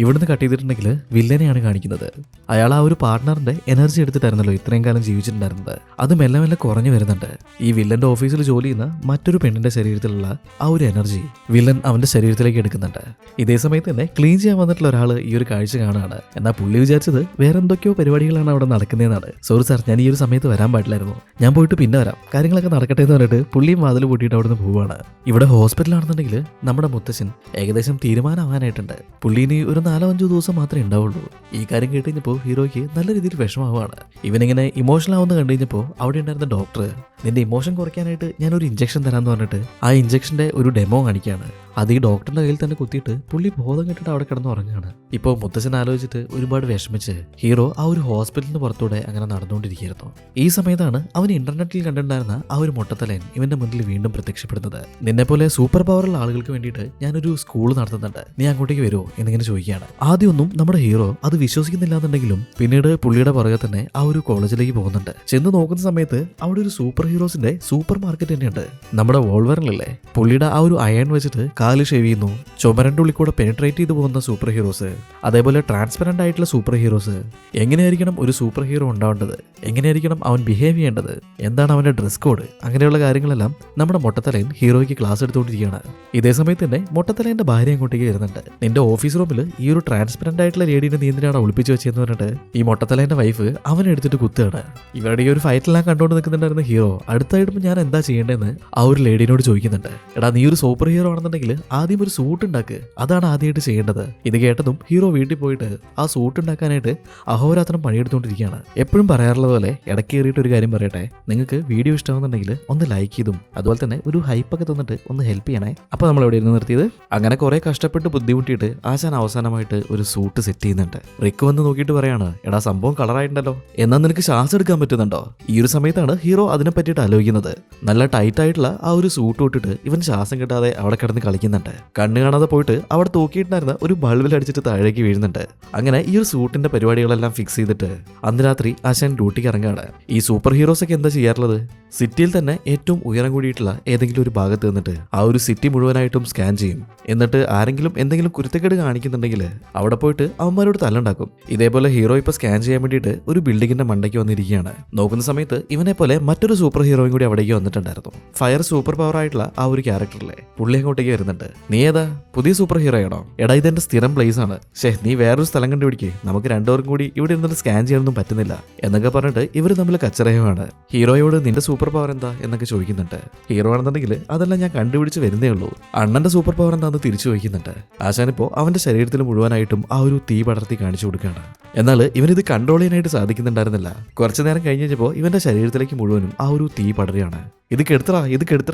ഇവിടുന്ന് കട്ട് ചെയ്തിട്ടുണ്ടെങ്കിൽ വില്ലനെയാണ് കാണിക്കുന്നത്. അയാൾ ആ ഒരു പാർട്ട്ണറിന്റെ എനർജി എടുത്തിട്ടായിരുന്നല്ലോ ഇത്രയും കാലം ജീവിച്ചിട്ടുണ്ടായിരുന്നത്. അത് മെല്ലെ മെല്ലെ കുറഞ്ഞു വരുന്നുണ്ട്. ഈ വില്ലന്റെ ഓഫീസിൽ ജോലി ചെയ്യുന്ന മറ്റൊരു പെണ്ണിന്റെ ശരീരത്തിലുള്ള ആ ഒരു എനർജി വില്ലൻ അവന്റെ ശരീരത്തിലേക്ക് എടുക്കുന്നുണ്ട്. ഇതേ സമയത്ത് തന്നെ ക്ലീൻ ചെയ്യാൻ വന്നിട്ടുള്ള ഒരാൾ ഈ ഒരു കാഴ്ച കാണുകയാണ്. എന്നാൽ പുള്ളി വിചാരിച്ചത് വേറെ എന്തൊക്കെയോ പരിപാടികളാണ് അവിടെ നടക്കുന്നതെന്നാണ്. സോറി സാർ, ഞാൻ ഈ ഒരു സമയത്ത് വരാൻ പാടില്ലായിരുന്നു, ഞാൻ പോയിട്ട് പിന്നെ വരാം, കാര്യങ്ങളൊക്കെ നടക്കട്ടെ എന്ന് പറഞ്ഞിട്ട് പുള്ളിയും വാതിൽ കൂട്ടിയിട്ട് അവിടെ നിന്ന് പോവുകയാണ്. ഇവിടെ ഹോസ്പിറ്റലാണെന്നുണ്ടെങ്കിൽ നമ്മുടെ മുത്തശ്ശൻ ഏകദേശം തീരുമാനമാകാനായിട്ടുണ്ട്. പുള്ളിന് ഒരു 4-5 ദിവസം മാത്രമേ ഉണ്ടാവുള്ളൂ. ഈ കാര്യം കേട്ട് കഴിഞ്ഞപ്പോൾ ഹീറോയ്ക്ക് നല്ല രീതിയിൽ വിഷമമാവാണ്. ഇവനിങ്ങനെ ഇമോഷണൽ ആവുന്ന കണ്ടു കഴിഞ്ഞപ്പോൾ അവിടെ ഉണ്ടായിരുന്ന ഡോക്ടർ നിന്റെ ഇമോഷൻ കുറയ്ക്കാനായിട്ട് ഞാനൊരു ഇഞ്ചക്ഷൻ തരാമെന്ന് പറഞ്ഞിട്ട് ആ ഇഞ്ചക്ഷന്റെ ഒരു ഡെമോ കാണിക്കുകയാണ്. അത് ഈ ഡോക്ടറിന്റെ കയ്യിൽ തന്നെ കുത്തിയിട്ട് പുള്ളി ബോധം കെട്ടിട്ട് അവിടെ കിടന്ന് ഉറങ്ങുകയാണ്. ഇപ്പോൾ മുത്തശ്ശൻ ആലോചിച്ചിട്ട് ഒരുപാട് വിഷമിച്ച് ഹീറോ ആ ഒരു ഹോസ്പിറ്റലിന് പുറത്തൂടെ അങ്ങനെ നടന്നുകൊണ്ടിരിക്കുകയായിരുന്നു. ഈ സമയത്താണ് അവൻ ഇന്റർനെറ്റിൽ കണ്ടിട്ടുണ്ടായിരുന്ന ആ ഒരു മൊട്ടത്തലേൻ ഇവന്റെ മുന്നിൽ വീണ്ടും പ്രത്യക്ഷപ്പെടുന്നത്. നിന്നെ പോലെ സൂപ്പർ പവറുള്ള ആളുകൾക്ക് വേണ്ടിയിട്ട് ഞാനൊരു സ്കൂൾ നടത്തുന്നുണ്ട്, നീ അങ്ങോട്ടേക്ക് വരുമോ എന്നിങ്ങനെ ചോദിക്കുകയാണ്. ആദ്യമൊന്നും നമ്മുടെ ഹീറോ അത് വിശ്വസിക്കുന്നില്ല എന്നുണ്ടെങ്കിലും പിന്നീട് പുള്ളിയുടെ പുറകെ തന്നെ ആ ഒരു കോളേജിലേക്ക് പോകുന്നുണ്ട്. ചെന്ന് നോക്കുന്ന സമയത്ത് അവിടെ ഒരു സൂപ്പർ ഹീറോസിന്റെ സൂപ്പർ മാർക്കറ്റ് തന്നെയുണ്ട്. നമ്മുടെ വോൾവറിനില്ലേ പുള്ളിയുടെ ആ ഒരു അയൺ വെച്ചിട്ട് കാല് ഷേവ് ചെയ്യുന്നു, ചുമരൻ്റെ ഉള്ളിൽ കൂടെ പെനിട്രേറ്റ് ചെയ്ത് പോകുന്ന സൂപ്പർ ഹീറോസ്, അതേപോലെ ട്രാൻസ്പെറൻ്റ് ആയിട്ടുള്ള സൂപ്പർ ഹീറോസ്. എങ്ങനെയായിരിക്കണം ഒരു സൂപ്പർ ഹീറോ ഉണ്ടാവേണ്ടത്, എങ്ങനെയായിരിക്കണം അവൻ ബിഹേവ് ചെയ്യേണ്ടത്, എന്താണ് അവൻ്റെ ഡ്രസ് കോഡ്, അങ്ങനെയുള്ള കാര്യങ്ങളെല്ലാം നമ്മുടെ മൊട്ടത്തലയൻ ഹീറോയ്ക്ക് ക്ലാസ് എടുത്തുകൊണ്ടിരിക്കുകയാണ്. ഇതേ സമയത്ത് തന്നെ മൊട്ടത്തലയൻ്റെ ഭാര്യ അങ്ങോട്ടേക്ക് വരുന്നുണ്ട്. നിന്റെ ഓഫീസ് റൂമിൽ ഈ ഒരു ട്രാൻസ്പെറൻ്റ് ആയിട്ടുള്ള ലേഡീനെ നീ എന്തിനാണ് ഒളിപ്പിച്ച് വെച്ചതെന്ന് പറഞ്ഞിട്ട് ഈ മൊട്ടത്തലയൻ്റെ വൈഫ് അവനെ എടുത്തിട്ട് കുത്തുകയാണ്. ഇവരുടെ ഈ ഒരു ഫൈറ്റിലെല്ലാം കണ്ടുകൊണ്ട് നിൽക്കുന്നുണ്ടായിരുന്ന ഹീറോ അടുത്തായിട്ട് ഞാൻ എന്താ ചെയ്യേണ്ടതെന്ന് ആ ഒരു ലേഡീനോട് ചോദിക്കുന്നുണ്ട്. എടാ, നീ ഒരു സൂപ്പർ ഹീറോ ആണെന്നുണ്ടെങ്കിൽ ആദ്യം ഒരു സൂട്ട് ഉണ്ടാക്ക്, അതാണ് ആദ്യമായിട്ട് ചെയ്യേണ്ടത്. ഇത് കേട്ടതും ഹീറോ വീട്ടിൽ പോയിട്ട് ആ സൂട്ട് ഉണ്ടാക്കാനായിട്ട് അഹോരാത്രം പണിയെടുത്തുകൊണ്ടിരിക്കുകയാണ്. എപ്പോഴും പറയാറുള്ളത് പോലെ ഇടയ്ക്ക് കയറിയിട്ട് ഒരു കാര്യം പറയട്ടെ, നിങ്ങൾക്ക് വീഡിയോ ഇഷ്ടമാണെന്നുണ്ടെങ്കിൽ ഒന്ന് ലൈക്ക് ചെയ്തും അതുപോലെ തന്നെ ഒരു ഹൈപ്പൊക്കെ തന്നിട്ട് ഒന്ന് ഹെൽപ്പ് ചെയ്യണേ. അപ്പോൾ നമ്മൾ എവിടെ ഇരുന്ന് നിർത്തിയത്? അങ്ങനെ കുറെ കഷ്ടപ്പെട്ട് ബുദ്ധിമുട്ടിയിട്ട് ആശാൻ അവസാനമായിട്ട് ഒരു സൂട്ട് സെറ്റ് ചെയ്യുന്നുണ്ട്. റിക്ക് വന്ന് നോക്കിയിട്ട് പറയാണ്, എടാ സംഭവം കളറായിട്ടുണ്ടല്ലോ, എന്നാൽ നിനക്ക് ശ്വാസം എടുക്കാൻ പറ്റുന്നുണ്ടോ? ഈ ഒരു സമയത്താണ് ഹീറോ അതിനെ പറ്റിയിട്ട് ആലോചിക്കുന്നത്. നല്ല ടൈറ്റ് ആയിട്ടുള്ള ആ ഒരു സൂട്ട് ഇട്ടിട്ട് ഇവൻ ശ്വാസം കിട്ടാതെ അവിടെ കിടന്ന് കളിക്കുന്നുണ്ട്. കണ്ണ് കാണാതെ പോയിട്ട് അവിടെ തൂക്കിയിട്ടുണ്ടായിരുന്ന ഒരു ബൾബിൽ അടിച്ചിട്ട് താഴേക്ക് വീഴുന്നുണ്ട്. അങ്ങനെ ഈ ഒരു സൂട്ടിന്റെ പരിപാടികളെല്ലാം ഫിക്സ് ചെയ്തിട്ട് അന്ന് രാത്രി ആശാൻ ഡ്യൂട്ടിക്ക് ഇറങ്ങാണ്. ഈ സൂപ്പർ ഹീറോസ് ഒക്കെ എന്താ ചെയ്യാറുള്ളത്? സിറ്റിയിൽ തന്നെ ഏറ്റവും ഉയരം കൂടിയിട്ടുള്ള ഏതെങ്കിലും ഒരു ഭാഗത്ത് നിന്നിട്ട് ആ ഒരു സിറ്റി മുഴുവനായിട്ടും സ്കാൻ ചെയ്യും. എന്നിട്ട് ആരെങ്കിലും എന്തെങ്കിലും കുരുത്തക്കേട് കാണിക്കുന്നുണ്ടെങ്കിൽ അവിടെ പോയിട്ട് അവന്മാരോട് തല്ലുണ്ടാക്കും. ഇതേപോലെ ഹീറോ ഇപ്പൊ സ്കാൻ ചെയ്യാൻ വേണ്ടിയിട്ട് ഒരു ബിൽഡിങ്ങിന്റെ മണ്ടയ്ക്ക് വന്നിരിക്കുകയാണ്. നോക്കുന്ന സമയത്ത് ഇവനെ പോലെ മറ്റൊരു സൂപ്പർ ഹീറോയും കൂടി അവിടേക്ക് വന്നിട്ടുണ്ടായിരുന്നു. ഫയർ സൂപ്പർ പവർ ആയിട്ടുള്ള ആ ഒരു ക്യാരക്ടറിലെ പുള്ളി അങ്ങോട്ടേക്ക് വരുന്നുണ്ട്. നീ ഏതാ പുതിയ സൂപ്പർ ഹീറോ ആണോ? എടാ, ഇതെന്റെ സ്ഥിരം പ്ലേസ് ആണ്. നീ വേറൊരു സ്ഥലം കണ്ടുപിടിക്കേ, നമുക്ക് രണ്ടുപേർക്കും കൂടി ഇവിടെ ഇരുന്നിട്ട് സ്കാൻ ചെയ്യാനൊന്നും പറ്റുന്നില്ല എന്നൊക്കെ പറഞ്ഞിട്ട് ഇവർ തമ്മിൽ കച്ചറയുമാണ്. ഹീറോയോട് നിന്റെ സൂപ്പർ പവർ എന്താ എന്നൊക്കെ ചോദിക്കുന്നുണ്ട്. ഹീറോ ആണെന്നുണ്ടെങ്കിൽ അതെല്ലാം ഞാൻ കണ്ടുപിടിച്ച് വരുന്നേ ഉള്ളൂ, അണ്ണന്റെ സൂപ്പർ പവർ എന്താണെന്ന് തിരിച്ചു ചോദിക്കുന്നുണ്ട്. ആശാനിപ്പോ അവന്റെ ശരീരത്തിൽ മുഴുവനായിട്ടും ആ ഒരു തീ പടർത്തി കാണിച്ചു കൊടുക്കുകയാണ്. എന്നാൽ ഇവനിത് കൺട്രോൾ ചെയ്യാനായിട്ട് സാധിക്കുന്നുണ്ടായിരുന്നില്ല. കുറച്ചു നേരം കഴിഞ്ഞപ്പോൾ ഇവന്റെ ശരീരത്തിലേക്ക് മുഴുവനും ആ ഒരു തീ പടരുകയാണ്. ഇത് കെടുത്തറ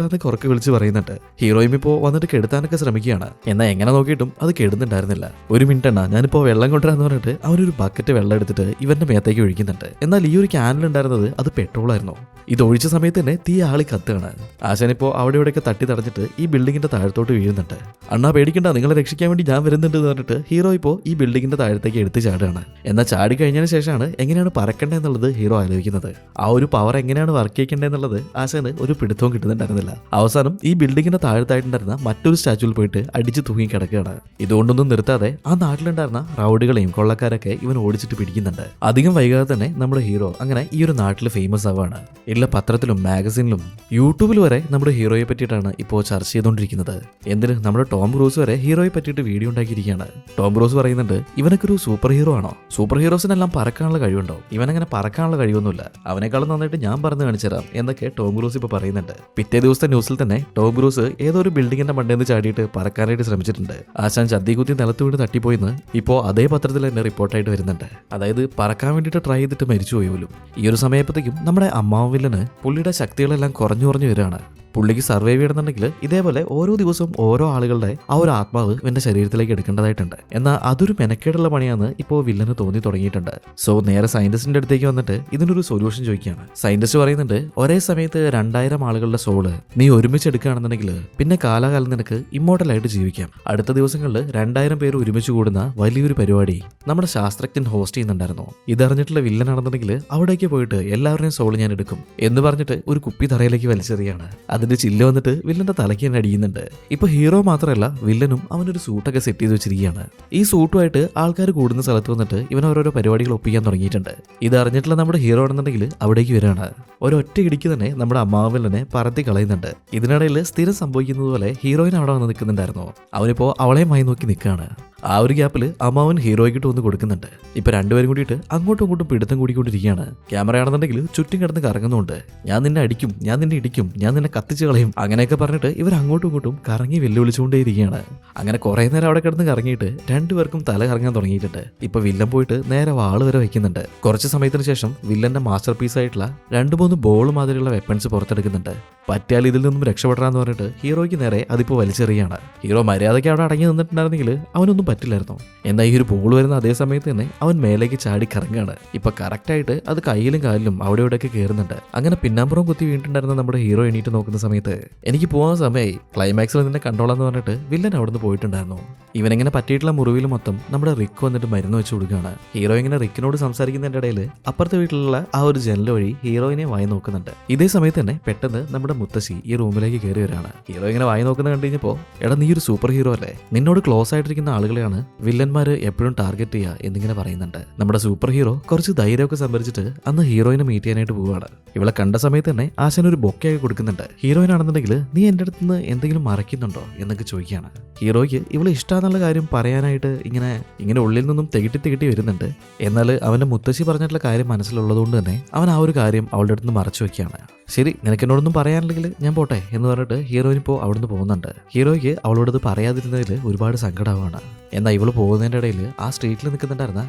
എന്ന് കുറക്കെ വിളിച്ച് പറയുന്നുണ്ട്. ഹീറോയും ഇപ്പോൾ വന്നിട്ട് കെടുത്താനൊക്കെ ശ്രമിക്കുകയാണ്. എന്നാൽ എങ്ങനെ നോക്കിയിട്ടും അത് കെടുന്നുണ്ടായിരുന്നില്ല. ഒരു മിനിറ്റ് എണ്ണ, ഞാനിപ്പോൾ വെള്ളം കൊണ്ടുവരാന്ന് പറഞ്ഞിട്ട് അവനൊരു ബക്കറ്റ് വെള്ളം എടുത്തിട്ട് ഇവന്റെ മേത്തേക്ക് ഒഴിക്കുന്നുണ്ട്. എന്നാൽ ഈ ഒരു ക്യാനിൽ ഉണ്ടായിരുന്നത് അത് പെട്രോളായിരുന്നു. ഇത് ഒഴിച്ച സമയത്ത് തന്നെ തീ ആളി കത്തുകയാണ്. ആശാനിപ്പോൾ അവിടെ ഇവിടെയൊക്കെ തട്ടി തടഞ്ഞിട്ട് ഈ ബിൽഡിങ്ങിന്റെ താഴത്തോട്ട് വീഴുന്നുണ്ട്. അണ്ണാ പേടിക്കണ്ട, നിങ്ങളെ രക്ഷിക്കാൻ വേണ്ടി ഞാൻ വരുന്നുണ്ട് എന്ന് പറഞ്ഞിട്ട് ഹീറോ ഇപ്പോൾ ഈ ബിൽഡിങ്ങിന്റെ താഴത്തേക്ക് എടുത്ത് ചാടുകയാണ്. എന്നാൽ ചാടി കഴിഞ്ഞതിന് ശേഷമാണ് എങ്ങനെയാണ് പറക്കേണ്ടത് എന്നുള്ളത് ഹീറോ ആലോചിക്കുന്നത്. ആ ഒരു പവർ എങ്ങനെയാണ് വർക്ക് ചെയ്യേണ്ടത് എന്നുള്ളത് ആശാന് ഒരു പിടുത്തവും കിട്ടുന്നുണ്ടായിരുന്നില്ല. അവസാനം ഈ ബിൽഡിങ്ങിന്റെ താഴത്തായിട്ടുണ്ടായിരുന്ന മറ്റൊരു സ്റ്റാച്ചുവിൽ പോയിട്ട് അടിച്ച് തൂങ്ങി കിടക്കുകയാണ്. ഇതുകൊണ്ടൊന്നും നിർത്താതെ ആ നാട്ടിലുണ്ടായിരുന്ന റൗഡികളെയും കൊള്ളക്കാരൊക്കെ ഇവൻ ഓടിച്ചിട്ട് പിടിക്കുന്നുണ്ട്. അധികം വൈകാതെ തന്നെ നമ്മുടെ ഹീറോ അങ്ങനെ ഈ ഒരു നാട്ടിൽ ഫേമസ് ആവാണ്. എല്ലാ പത്രത്തിലും മാഗസീനിലും യൂട്യൂബിൽ വരെ നമ്മുടെ ഹീറോയെ പറ്റിയിട്ടാണ് ഇപ്പോൾ ചർച്ച ചെയ്തുകൊണ്ടിരിക്കുന്നത്. എന്തിന്, നമ്മുടെ ടോം ക്രൂസ് വരെ ഹീറോയെ പറ്റിയിട്ട് വീഡിയോ ഉണ്ടാക്കിയിരിക്കുകയാണ്. ടോം ക്രൂസ് പറയുന്നുണ്ട്, ഇവനൊക്കെ ഒരു സൂപ്പർ ഹീറോ ആണോ? സൂപ്പർ ഹീറോസിനെല്ലാം പറക്കാനുള്ള കഴിവുണ്ടോ? ഇവനങ്ങനെ പറക്കാനുള്ള കഴിവൊന്നുമില്ല, അവനേക്കാളും നന്നായിട്ട് ഞാൻ പറഞ്ഞു കാണിച്ചുതരാം എന്നൊക്കെ ടോം ക്രൂസ് ഇപ്പോൾ പറയുന്നുണ്ട്. പിറ്റേ ദിവസത്തെ ന്യൂസിൽ തന്നെ ടോം ക്രൂസ് ഏതോ ഒരു ബിൽഡിങ്ങിന്റെ മണ്ടേന്ന് ചാടിയിട്ട് പറക്കാനായിട്ട് ശ്രമിച്ചിട്ടുണ്ട്. ആശാൻ ചത്തികുത്തി നിലത്ത് വീണ് തട്ടിപ്പോയിന്ന് ഇപ്പോൾ അതേ പത്രത്തിൽ തന്നെ റിപ്പോർട്ടായിട്ട് വരുന്നുണ്ട്. അതായത് പറക്കാൻ വേണ്ടിയിട്ട് ട്രൈ ചെയ്തിട്ട് മരിച്ചുപോയി പോലും. ഈ ഒരു സമയത്തേക്കും നമ്മുടെ അമ്മാവില്ലന് പുള്ളിയുടെ ശക്തികളെല്ലാം കുറഞ്ഞു വരികയാണ്. പുള്ളിക്ക് സർവൈവ് ചെയ്യണമെന്നുണ്ടെങ്കിൽ ഇതേപോലെ ഓരോ ദിവസവും ഓരോ ആളുകളുടെ ആ ഒരു ആത്മാവ് ഇവന്റെ ശരീരത്തിലേക്ക് എടുക്കേണ്ടതായിട്ടുണ്ട്. എന്നാൽ അതൊരു മെനക്കേടുള്ള പണിയാന്ന് ഇപ്പോൾ വില്ലന് തോന്നി തുടങ്ങിയിട്ടുണ്ട്. സോ നേരെ സയന്റിസ്റ്റിന്റെ അടുത്തേക്ക് വന്നിട്ട് ഇതിനൊരു സൊല്യൂഷൻ ചോദിക്കുകയാണ്. സയന്റിസ്റ്റ് പറയുന്നുണ്ട്, ഒരേ സമയത്ത് 2000 ആളുകളുടെ സോള് നീ ഒരുമിച്ച് എടുക്കുകയാണെന്നുണ്ടെങ്കിൽ പിന്നെ കാലാകാലം നിനക്ക് ഇമ്മോർട്ടലായിട്ട് ജീവിക്കാം. അടുത്ത ദിവസങ്ങളിൽ 2000 പേര് ഒരുമിച്ച് കൂടുന്ന വലിയൊരു പരിപാടി നമ്മുടെ ശാസ്ത്രജ്ഞൻ ഹോസ്റ്റ് ചെയ്യുന്നുണ്ടായിരുന്നു. ഇതറിഞ്ഞിട്ടുള്ള വില്ലനാണെന്നുണ്ടെങ്കിൽ അവിടേക്ക് പോയിട്ട് എല്ലാവരുടെയും സോള് ഞാൻ എടുക്കും എന്ന് പറഞ്ഞിട്ട് ഒരു കുപ്പി തറയിലേക്ക് വലിച്ചെറിയാണ്. അതിന്റെ ചില്ല് വന്നിട്ട് വില്ലന്റെ തലയ്ക്ക് തന്നെ അടിയുന്നുണ്ട്. ഇപ്പൊ ഹീറോ മാത്രമല്ല, വില്ലനും അവനൊരു സൂട്ടൊക്കെ സെറ്റ് ചെയ്ത് വെച്ചിരിക്കുകയാണ്. ഈ സൂട്ടുമായിട്ട് ആൾക്കാർ കൂടുന്ന സ്ഥലത്ത് വന്നിട്ട് ഇവൻ ഓരോരോ പരിപാടികൾ ഒപ്പിക്കാൻ തുടങ്ങിയിട്ടുണ്ട്. ഇത് അറിഞ്ഞിട്ടുള്ള നമ്മുടെ ഹീറോ ആണെന്നുണ്ടെങ്കിൽ അവിടേക്ക് വരികയാണ്. ഒരൊറ്റ ഇടിക്ക് തന്നെ നമ്മുടെ അമ്മാവില്ലനെ പറത്തി കളയുന്നുണ്ട്. ഇതിനിടയിൽ സ്ഥിരം സംഭവിക്കുന്നത് പോലെ ഹീറോയിൻ അവിടെ വന്ന് നിൽക്കുന്നുണ്ടായിരുന്നു. അവനിപ്പോ അവളെയുമായി നോക്കി നിൽക്കുകയാണ്. ആ ഒരു ഗ്യാപ്പിൽ അമ്മാവൻ ഹീറോയ്ക്കിട്ട് ഒന്ന് കൊടുക്കുന്നുണ്ട്. ഇപ്പൊ രണ്ടുപേരും കൂടിയിട്ട് അങ്ങോട്ടും ഇങ്ങോട്ടും പിടുത്തം കൂടിക്കൊണ്ടിരിക്കുകയാണ്. ക്യാമറയാണെന്നുണ്ടെങ്കിൽ ചുറ്റും കിടന്ന് കറങ്ങുന്നുണ്ട്. ഞാൻ നിന്നെ അടിക്കും, ഞാൻ നിന്നെ ഇടിക്കും, ഞാൻ നിന്നെ കത്തിച്ച് കളയും, അങ്ങനെയൊക്കെ പറഞ്ഞിട്ട് ഇവർ അങ്ങോട്ടും ഇങ്ങോട്ടും കറങ്ങി വെല്ലുവിളിച്ചുകൊണ്ടേയിരിക്കുകയാണ്. അങ്ങനെ കുറെ നേരം അവിടെ കിടന്ന് കറങ്ങിയിട്ട് രണ്ടുപേർക്കും തല കറങ്ങാൻ തുടങ്ങിയിട്ടുണ്ട്. ഇപ്പൊ വില്ലൻ പോയിട്ട് നേരെ വാള് വരെ വയ്ക്കുന്നുണ്ട്. കുറച്ച് സമയത്തിന് ശേഷം വില്ലന്റെ മാസ്റ്റർ പീസ് ആയിട്ടുള്ള 2-3 ബോൾ മാതിരിയുള്ള വെപ്പൺസ് പുറത്തെടുക്കുന്നുണ്ട്. പറ്റിയാൽ ഇതിൽ നിന്നും രക്ഷപ്പെടാന്ന് പറഞ്ഞിട്ട് ഹീറോയ്ക്ക് നേരെ അതിപ്പോ വലിച്ചെറിയാണ്. ഹീറോ മര്യാദയ്ക്ക് അവിടെ അടങ്ങി നിന്നിട്ടുണ്ടായിരുന്നെങ്കിൽ അവനൊന്നും പറ്റില്ലായിരുന്നു. എന്നാൽ ഈ ഒരു ബോൾ വരുന്ന അതേ സമയത്ത് തന്നെ അവൻ മേലേക്ക് ചാടി കറങ്ങാണ്. ഇപ്പൊ കറക്റ്റായിട്ട് അത് കയ്യിലും കാലിലും അവിടെ ഇവിടെയൊക്കെ കയറുന്നുണ്ട്. അങ്ങനെ പിന്നാമ്പുറം കുത്തി വീണിട്ടുണ്ടായിരുന്ന നമ്മുടെ ഹീറോ എണീറ്റ് നോക്കുന്ന സമയത്ത് എനിക്ക് പോകാൻ സമയമായി, ക്ലൈമാക്സിൽ നിന്നെ കണ്ടോളാന്ന് പറഞ്ഞിട്ട് വില്ലൻ അവിടുന്ന് പോയിട്ടുണ്ടായിരുന്നു. ഇവനെങ്ങനെ പറ്റിയിട്ടുള്ള മുറിവിൽ മൊത്തം നമ്മുടെ റിക്ക് വന്നിട്ട് മരുന്ന് വെച്ച് കൊടുക്കുകയാണ്. ഹീറോ ഇങ്ങനെ റിക്കിനോട് സംസാരിക്കുന്നതിന്റെ ഇടയിൽ അപ്പുറത്തെ വീട്ടിലുള്ള ആ ഒരു ജനൽ വഴി ഹീറോയിനെ വായി നോക്കുന്നുണ്ട്. ഇതേ സമയത്ത് തന്നെ പെട്ടെന്ന് നമ്മുടെ മുത്തശ്ശി ഈ റൂമിലേക്ക് കയറി വരികയാണ്. ഹീറോ ഇങ്ങനെ വായി നോക്കുന്നത് കണ്ടു കഴിഞ്ഞപ്പോൾ, എടാ നീ ഒരു സൂപ്പർ ഹീറോ അല്ലേ, നിന്നോട് ക്ലോസ് ആയിട്ടിരിക്കുന്ന ആളുകളെയാണ് വില്ലന്മാര് എപ്പോഴും ടാർഗറ്റ് ചെയ്യുക എന്നിങ്ങനെ പറയുന്നുണ്ട്. നമ്മുടെ സൂപ്പർ ഹീറോ കുറച്ച് ധൈര്യമൊക്കെ സംഭരിച്ചിട്ട് അന്ന് ഹീറോയിനെ മീറ്റ് ചെയ്യാനായിട്ട് പോവുകയാണ്. ഇവളെ കണ്ട സമയത്ത് തന്നെ ആശാൻ ഒരു ബൊക്കെയൊക്കെ കൊടുക്കുന്നുണ്ട്. ഹീറോയിനാണെന്നുണ്ടെങ്കിൽ നീ എൻ്റെ അടുത്ത് നിന്ന് എന്തെങ്കിലും മറയ്ക്കുന്നുണ്ടോ എന്നൊക്കെ ചോദിക്കുകയാണ്. ഹീറോയ്ക്ക് ഇവളെ ഇഷ്ടമാണെന്നുള്ള കാര്യം പറയാനായിട്ട് ഇങ്ങനെ ഉള്ളിൽ നിന്നും തികട്ടി വരുന്നുണ്ട്. എന്നാൽ അവൻ്റെ മുത്തശ്ശി പറഞ്ഞിട്ടുള്ള കാര്യം മനസ്സിലുള്ളതുകൊണ്ട് തന്നെ അവൻ ആ ഒരു കാര്യം അവളുടെ അടുത്ത് നിന്ന് മറച്ചു വയ്ക്കുകയാണ്. ശരി, നിനക്ക് എന്നോടൊന്നും പറയാനില്ലെങ്കിൽ ഞാൻ പോട്ടെ എന്ന് പറഞ്ഞിട്ട് ഹീറോയിൻ ഇപ്പോൾ അവിടുന്ന് പോകുന്നുണ്ട്. ഹീറോയ്ക്ക് അവളോടത് പറയാതിരുന്നതിൽ ഒരുപാട് സങ്കടമാവാണ്. എന്നാൽ ഇവള് പോകുന്നതിൻ്റെ ഇടയിൽ ആ സ്ട്രീറ്റിൽ നിൽക്കുന്നുണ്ടായിരുന്ന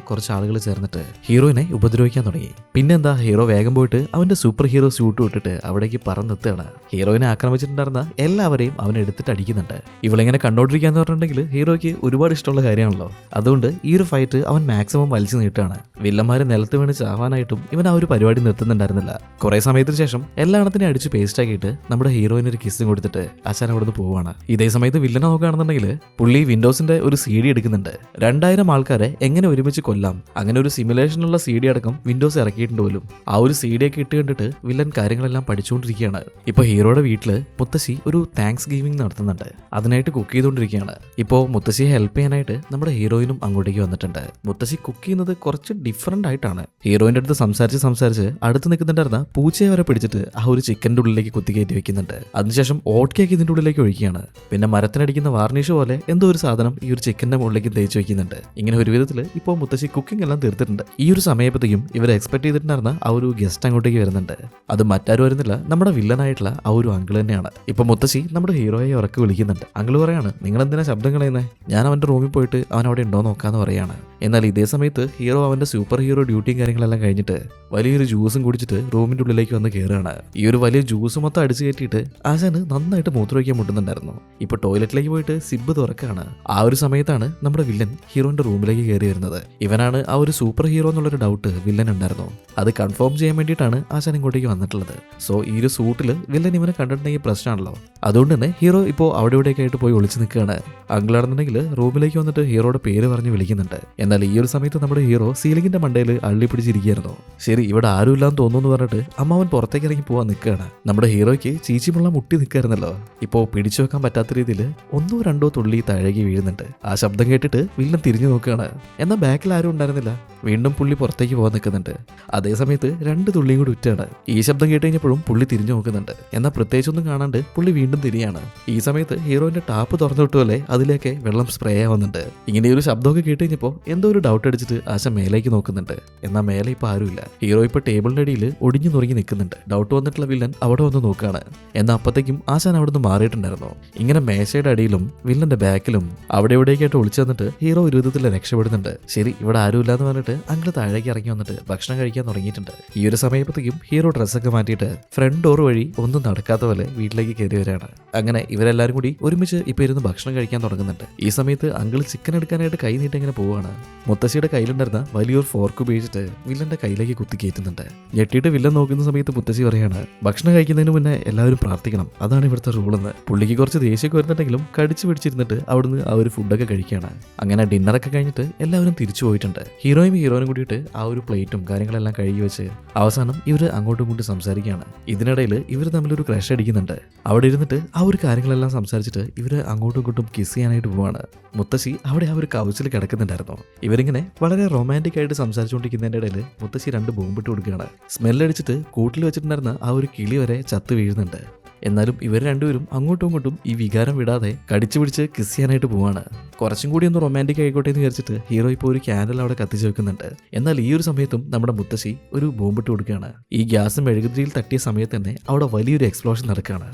കുറച്ച് ആളുകൾ ചേർന്നിട്ട് ഹീറോയിനെ ഉപദ്രവിക്കാൻ തുടങ്ങി. പിന്നെന്താ, ഹീറോ വേഗം പോയിട്ട് അവൻ്റെ സൂപ്പർ ഹീറോ സ്യൂട്ട് ഇട്ടിട്ട് അവിടേക്ക് പറന്നെത്തുകയാണ്. ഹീറോയിനെ ആക്രമിച്ചിട്ടുണ്ടായിരുന്ന എല്ലാവരെയും അവൻ എടുത്തിട്ട് അടിക്കുന്നുണ്ട്. ഇവളിങ്ങനെ കണ്ടോണ്ടിരിക്കാന്ന് പറഞ്ഞിട്ടുണ്ടെങ്കിൽ ഹീറോയ്ക്ക് ഒരുപാട് ഇഷ്ടമുള്ള കാര്യമാണല്ലോ. അതുകൊണ്ട് ഈ ഒരു ഫൈറ്റ് അവൻ മാക്സിമം വലിച്ചു നീട്ടാണ്. വില്ലന്മാരെ നിലത്ത് വീണ് ചാവാനായിട്ടും ഇവൻ ആ ഒരു പരിപാടി നിർത്തുന്നുണ്ടായിരുന്നില്ല. കുറെ സമയത്തിന് ശേഷം എല്ലാത്തിനെയും അടിച്ച് പേസ്റ്റ് ആക്കിയിട്ട് നമ്മുടെ ഹീറോയിന് ഒരു കിസ്സും കൊടുത്തിട്ട് ആശാൻ അവിടുന്ന് പോവാണ്. ഇതേ സമയത്ത് വില്ലനെ നോക്കുകയാണെന്നുണ്ടെങ്കിൽ പുള്ളി വിൻഡോസിന്റെ ഒരു CD എടുക്കുന്നുണ്ട്. 2000 ആൾക്കാരെ എങ്ങനെ ഒരുമിച്ച് കൊല്ലാം, അങ്ങനെ ഒരു സിമുലേഷനുള്ള CD അടക്കം വിൻഡോസ് ഇറക്കിയിട്ടുണ്ട് പോലും. ആ ഒരു CD ഒക്കെ ഇട്ട് കണ്ടിട്ട് വില്ലൻ കാര്യങ്ങളെല്ലാം പഠിച്ചുകൊണ്ടിരിക്കുകയാണ്. ഇപ്പൊ ഹീറോയുടെ വീട്ടില് മുത്തശ്ശി ഒരു താങ്ക്സ് ഗിവിംഗ് നടത്തുന്നുണ്ട്. അതിനായിട്ട് കുക്ക് ചെയ്തുകൊണ്ടിരിക്കുകയാണ്. ഇപ്പോൾ മുത്തശ്ശിയെ ഹെൽപ്പ് ചെയ്യാനായിട്ട് നമ്മുടെ ഹീറോയിനും അങ്ങോട്ടേക്ക് വന്നിട്ടുണ്ട്. മുത്തശ്ശി കുക്ക് ചെയ്യുന്നത് കുറച്ച് ഡിഫറെന്റ് ആയിട്ടാണ്. ഹീറോയിന്റെ അടുത്ത് സംസാരിച്ച് അടുത്ത് നിൽക്കുന്നുണ്ടായിരുന്ന പൂച്ചയെ വരെ പിടിച്ചിട്ട് ആ ഒരു ചിക്കൻ്റെ ഉള്ളിലേക്ക് കുത്തിക്കയറ്റി വെക്കുന്നുണ്ട്. അതിനുശേഷം ഓട്ട് കേക്ക് ഇതിന്റെ ഉള്ളിലേക്ക് ഒഴിക്കുകയാണ്. പിന്നെ മരത്തിനടിക്കുന്ന വാർണിഷ് പോലെ എന്തോ ഒരു സാധനം ഈ ഒരു ചിക്കന്റെ മുകളിലേക്ക് തേച്ച് വെക്കുന്നുണ്ട്. ഇങ്ങനെ ഒരു വിധത്തിൽ ഇപ്പോൾ മുത്തശ്ശി കുക്കിംഗ് എല്ലാം തീർത്തിട്ടുണ്ട്. ഈ ഒരു സമയത്തേക്കും ഇവർ എക്സ്പെക്ട് ചെയ്തിട്ടുണ്ടായിരുന്ന ആ ഒരു ഗസ്റ്റ് അങ്ങോട്ടേക്ക് വരുന്നുണ്ട്. അത് മറ്റാരും വരുന്നില്ല, നമ്മുടെ വില്ലനായിട്ടുള്ള ആ ഒരു അങ്കിൾ തന്നെയാണ്. ഇപ്പൊ മുത്തശ്ശി നമ്മുടെ ഹീറോയെ ഉറക്കെ വിളിക്കുന്നുണ്ട്. അങ്കിൾ പറയാണ്, നിങ്ങൾ എന്തിനാ ശബ്ദം കളയുന്നത്, ഞാൻ അവന്റെ റൂമിൽ പോയിട്ട് അവൻ അവിടെ ഉണ്ടോ നോക്കാന്ന് പറയാണ്. എന്നാൽ ഇതേ സമയത്ത് ഹീറോ അവന്റെ സൂപ്പർ ഹീറോ ഡ്യൂട്ടിയും കാര്യങ്ങളെല്ലാം കഴിഞ്ഞിട്ട് വലിയൊരു ജ്യൂസും കുടിച്ചിട്ട് റൂമിന്റെ ഉള്ളിലേക്ക് വന്ന് കയറുകയാണ്. ഈ ഒരു വലിയ ജ്യൂസ് മൊത്തം അടിച്ചു കയറ്റിയിട്ട് ആശാന് നന്നായിട്ട് മൂത്രമൊഴിക്കാൻ മുട്ടുന്നുണ്ടായിരുന്നു. ഇപ്പൊ ടോയ്ലറ്റിലേക്ക് പോയിട്ട് സിബ് തുറക്കാണ്. ആ ഒരു സമയത്താണ് നമ്മുടെ വില്ലൻ ഹീറോന്റെ റൂമിലേക്ക് കയറി വരുന്നത്. ഇവനാണ് ആ ഒരു സൂപ്പർ ഹീറോ എന്നുള്ളൊരു ഡൗട്ട് വില്ലൻ ഉണ്ടായിരുന്നു. അത് കൺഫേം ചെയ്യാൻ വേണ്ടിയിട്ടാണ് ആശാൻ ഇങ്ങോട്ടേക്ക് വന്നിട്ടുള്ളത്. സോ ഈ ഒരു സൂട്ടില് വില്ലൻ ഇവനെ കണ്ടിട്ടുണ്ടെങ്കിൽ പ്രശ്നമാണല്ലോ. അതുകൊണ്ട് തന്നെ ഹീറോ ഇപ്പോൾ അവിടെ ഇവിടെയൊക്കെ ആയിട്ട് പോയി ഒളിച്ചു നിൽക്കുകയാണ്. അങ്കിളാണെന്നുണ്ടെങ്കിൽ റൂമിലേക്ക് വന്നിട്ട് ഹീറോയുടെ പേര് പറഞ്ഞ് വിളിക്കുന്നുണ്ട്. എന്നാൽ ഈ ഒരു സമയത്ത് നമ്മുടെ ഹീറോ സീലിംഗിന്റെ മണ്ടയിൽ അള്ളി പിടിച്ചിരിക്കുകയായിരുന്നു. ശരി, ഇവിടെ ആരും ഇല്ലാന്ന് തോന്നുന്നു പറഞ്ഞിട്ട് അമ്മാവൻ പുറത്തേക്ക് ഇറങ്ങി പോവാൻ നിൽക്കുകയാണ്. നമ്മുടെ ഹീറോയ്ക്ക് ചീച്ചിമുള്ള മുട്ടി നിൽക്കായിരുന്നല്ലോ. ഇപ്പോൾ പിടിച്ചു വെക്കാൻ പറ്റാത്ത രീതിയിൽ 1-2 തുള്ളി താഴേക്ക് വീഴുന്നുണ്ട്. ആ ശബ്ദം കേട്ടിട്ട് വില്ലൻ തിരിഞ്ഞു നോക്കുകയാണ്. എന്നാൽ ബാക്കിൽ ആരും ഉണ്ടായിരുന്നില്ല. വീണ്ടും പുള്ളി പുറത്തേക്ക് പോകാൻ നിൽക്കുന്നുണ്ട്. അതേ സമയത്ത് 2 തുള്ളിയും കൂടി ഉറ്റാണ്. ഈ ശബ്ദം കേട്ട് കഴിഞ്ഞപ്പോഴും പുള്ളി തിരിഞ്ഞു നോക്കുന്നുണ്ട്. എന്നാൽ പ്രത്യേകിച്ചൊന്നും കാണാണ്ട് പുള്ളി വീണ്ടും തിരിയാണ്. ഈ സമയത്ത് ഹീറോയിന്റെ ടാപ്പ് തുറന്നു വിട്ടുപോലെ അതിലേക്ക് വെള്ളം സ്പ്രേ ആവുന്നുണ്ട്. ഇങ്ങനെ ഒരു ശബ്ദമൊക്കെ കേട്ട് കഴിഞ്ഞപ്പോൾ എന്തോ ഒരു ഡൗട്ട് അടിച്ചിട്ട് ആശ മേലേക്ക് നോക്കുന്നുണ്ട്. എന്നാൽ മേലെ ഇപ്പൊ ആരുമില്ല. ഹീറോ ഇപ്പൊ ടേബിളിന്റെ അടിയിൽ ഒടിഞ്ഞു നുറുങ്ങി നിൽക്കുന്നുണ്ട്. ഡൗട്ട് വന്നിട്ടുള്ള വില്ലൻ അവിടെ വന്ന് നോക്കുകയാണ്. എന്നാൽ അപ്പത്തേക്കും ആശാൻ അവിടെ നിന്ന് മാറിയിട്ടുണ്ടായിരുന്നു. ഇങ്ങനെ മേശയുടെ അടിയിലും വില്ലന്റെ ബാക്കിലും അവിടെ എവിടേക്കായിട്ട് ഒളിച്ചു വന്നിട്ട് ഹീറോ ഒരു വിധത്തിൽ രക്ഷപ്പെടുന്നുണ്ട്. ശരി, ഇവിടെ ആരുമില്ല എന്ന് പറഞ്ഞിട്ട് അങ്കിള് താഴേക്ക് ഇറങ്ങി വന്നിട്ട് ഭക്ഷണം കഴിക്കാൻ തുടങ്ങിയിട്ടുണ്ട്. ഈ ഒരു സമയത്തേക്കും ഹീറോ ഡ്രസ്സൊക്കെ മാറ്റിയിട്ട് ഫ്രണ്ട് ഡോർ വഴി ഒന്നും നടക്കാത്ത പോലെ വീട്ടിലേക്ക് കയറി വരികയാണ്. അങ്ങനെ ഇവരെല്ലാരും കൂടി ഒരുമിച്ച് ഇപ്പൊ ഇരുന്ന് ഭക്ഷണം കഴിക്കാൻ തുടങ്ങുന്നുണ്ട്. ഈ സമയത്ത് അങ്കിൾ ചിക്കൻ എടുക്കാനായിട്ട് കൈ നീട്ടി ഇങ്ങനെ പോവാണ്. മുത്തശ്ശിയുടെ കയ്യിലുണ്ടായിരുന്ന വലിയൊരു ഫോർക്ക് ഉപയോഗിച്ചിട്ട് വില്ലന്റെ കയ്യിലേക്ക് കുത്തി കയറ്റുന്നുണ്ട്. ഞെട്ടിയിട്ട് വില്ലൻ നോക്കുന്ന സമയത്ത് മുത്തശ്ശി പറയാണ്, ഭക്ഷണം കഴിക്കുന്നതിന് മുന്നേ എല്ലാവരും പ്രാർത്ഥിക്കണം, അതാണ് ഇവിടുത്തെ റൂളെന്ന്. പുള്ളിക്ക് കുറച്ച് ദേഷ്യമൊക്കെ വരുന്നുണ്ടെങ്കിലും കടിച്ചു പിടിച്ചിരുന്നിട്ട് അവിടുന്ന് ആ ഒരു ഫുഡൊക്കെ കഴിക്കുകയാണ്. അങ്ങനെ ഡിന്നറൊക്കെ കഴിഞ്ഞിട്ട് എല്ലാവരും തിരിച്ചു പോയിട്ടുണ്ട്. ഹീറോയും കൂടിയിട്ട് ആ ഒരു പ്ലേറ്റും കാര്യങ്ങളെല്ലാം കഴുകി വെച്ച് അവസാനം ഇവർ അങ്ങോട്ടും ഇങ്ങോട്ടും സംസാരിക്കുകയാണ്. ഇതിനിടയിൽ ഇവർ തമ്മിലൊരു ക്രഷ് അടിക്കുന്നുണ്ട്. അവിടെ ഇരുന്നിട്ട് ആ ഒരു കാര്യങ്ങളെല്ലാം സംസാരിച്ചിട്ട് ഇവർ അങ്ങോട്ടും ഇങ്ങോട്ടും കിസ് ചെയ്യാനായിട്ട് പോവാണ്. മുത്തശ്ശി അവിടെ ആ ഒരു കൗച്ചിൽ കിടക്കുന്നുണ്ടായിരുന്നു. ഇവരിങ്ങനെ വളരെ റൊമാൻറ്റിക് ആയിട്ട് സംസാരിച്ചുകൊണ്ടിരിക്കുന്നതിൻ്റെ ഇടയിൽ മുത്തശ്ശി 2 ബോംബിട്ട് കൊടുക്കുകയാണ്. സ്മെല്ലടിച്ചിട്ട് കൂട്ടിൽ വെച്ചിട്ടുണ്ടായിരുന്ന ആ ഒരു കിളി വരെ ചത്ത് വീഴുന്നുണ്ട്. എന്നാലും ഇവർ രണ്ടുപേരും അങ്ങോട്ടും ഇങ്ങോട്ടും ഈ വികാരം വിടാതെ കടിച്ചു പിടിച്ച് കിസ് ചെയ്യാനായിട്ട് പോവാണ്. കുറച്ചും കൂടി ഒന്ന് റൊമാൻറ്റിക് ആയിക്കോട്ടെ എന്ന് വിചാരിച്ചിട്ട് ഹീറോ ഇപ്പോൾ ഒരു ക്യാൻഡിൽ അവിടെ കത്തിച്ചു വെക്കുന്നുണ്ട്. എന്നാൽ ഈ ഒരു സമയത്തും നമ്മുടെ മുത്തശ്ശി ഒരു ബോംബിട്ട് കൊടുക്കുകയാണ്. ഈ ഗ്യാസ് മെഴുകുതിരിയിൽ തട്ടിയ സമയത്ത് തന്നെ അവിടെ വലിയൊരു എക്സ്പ്ലോഷൻ നടക്കുകയാണ്.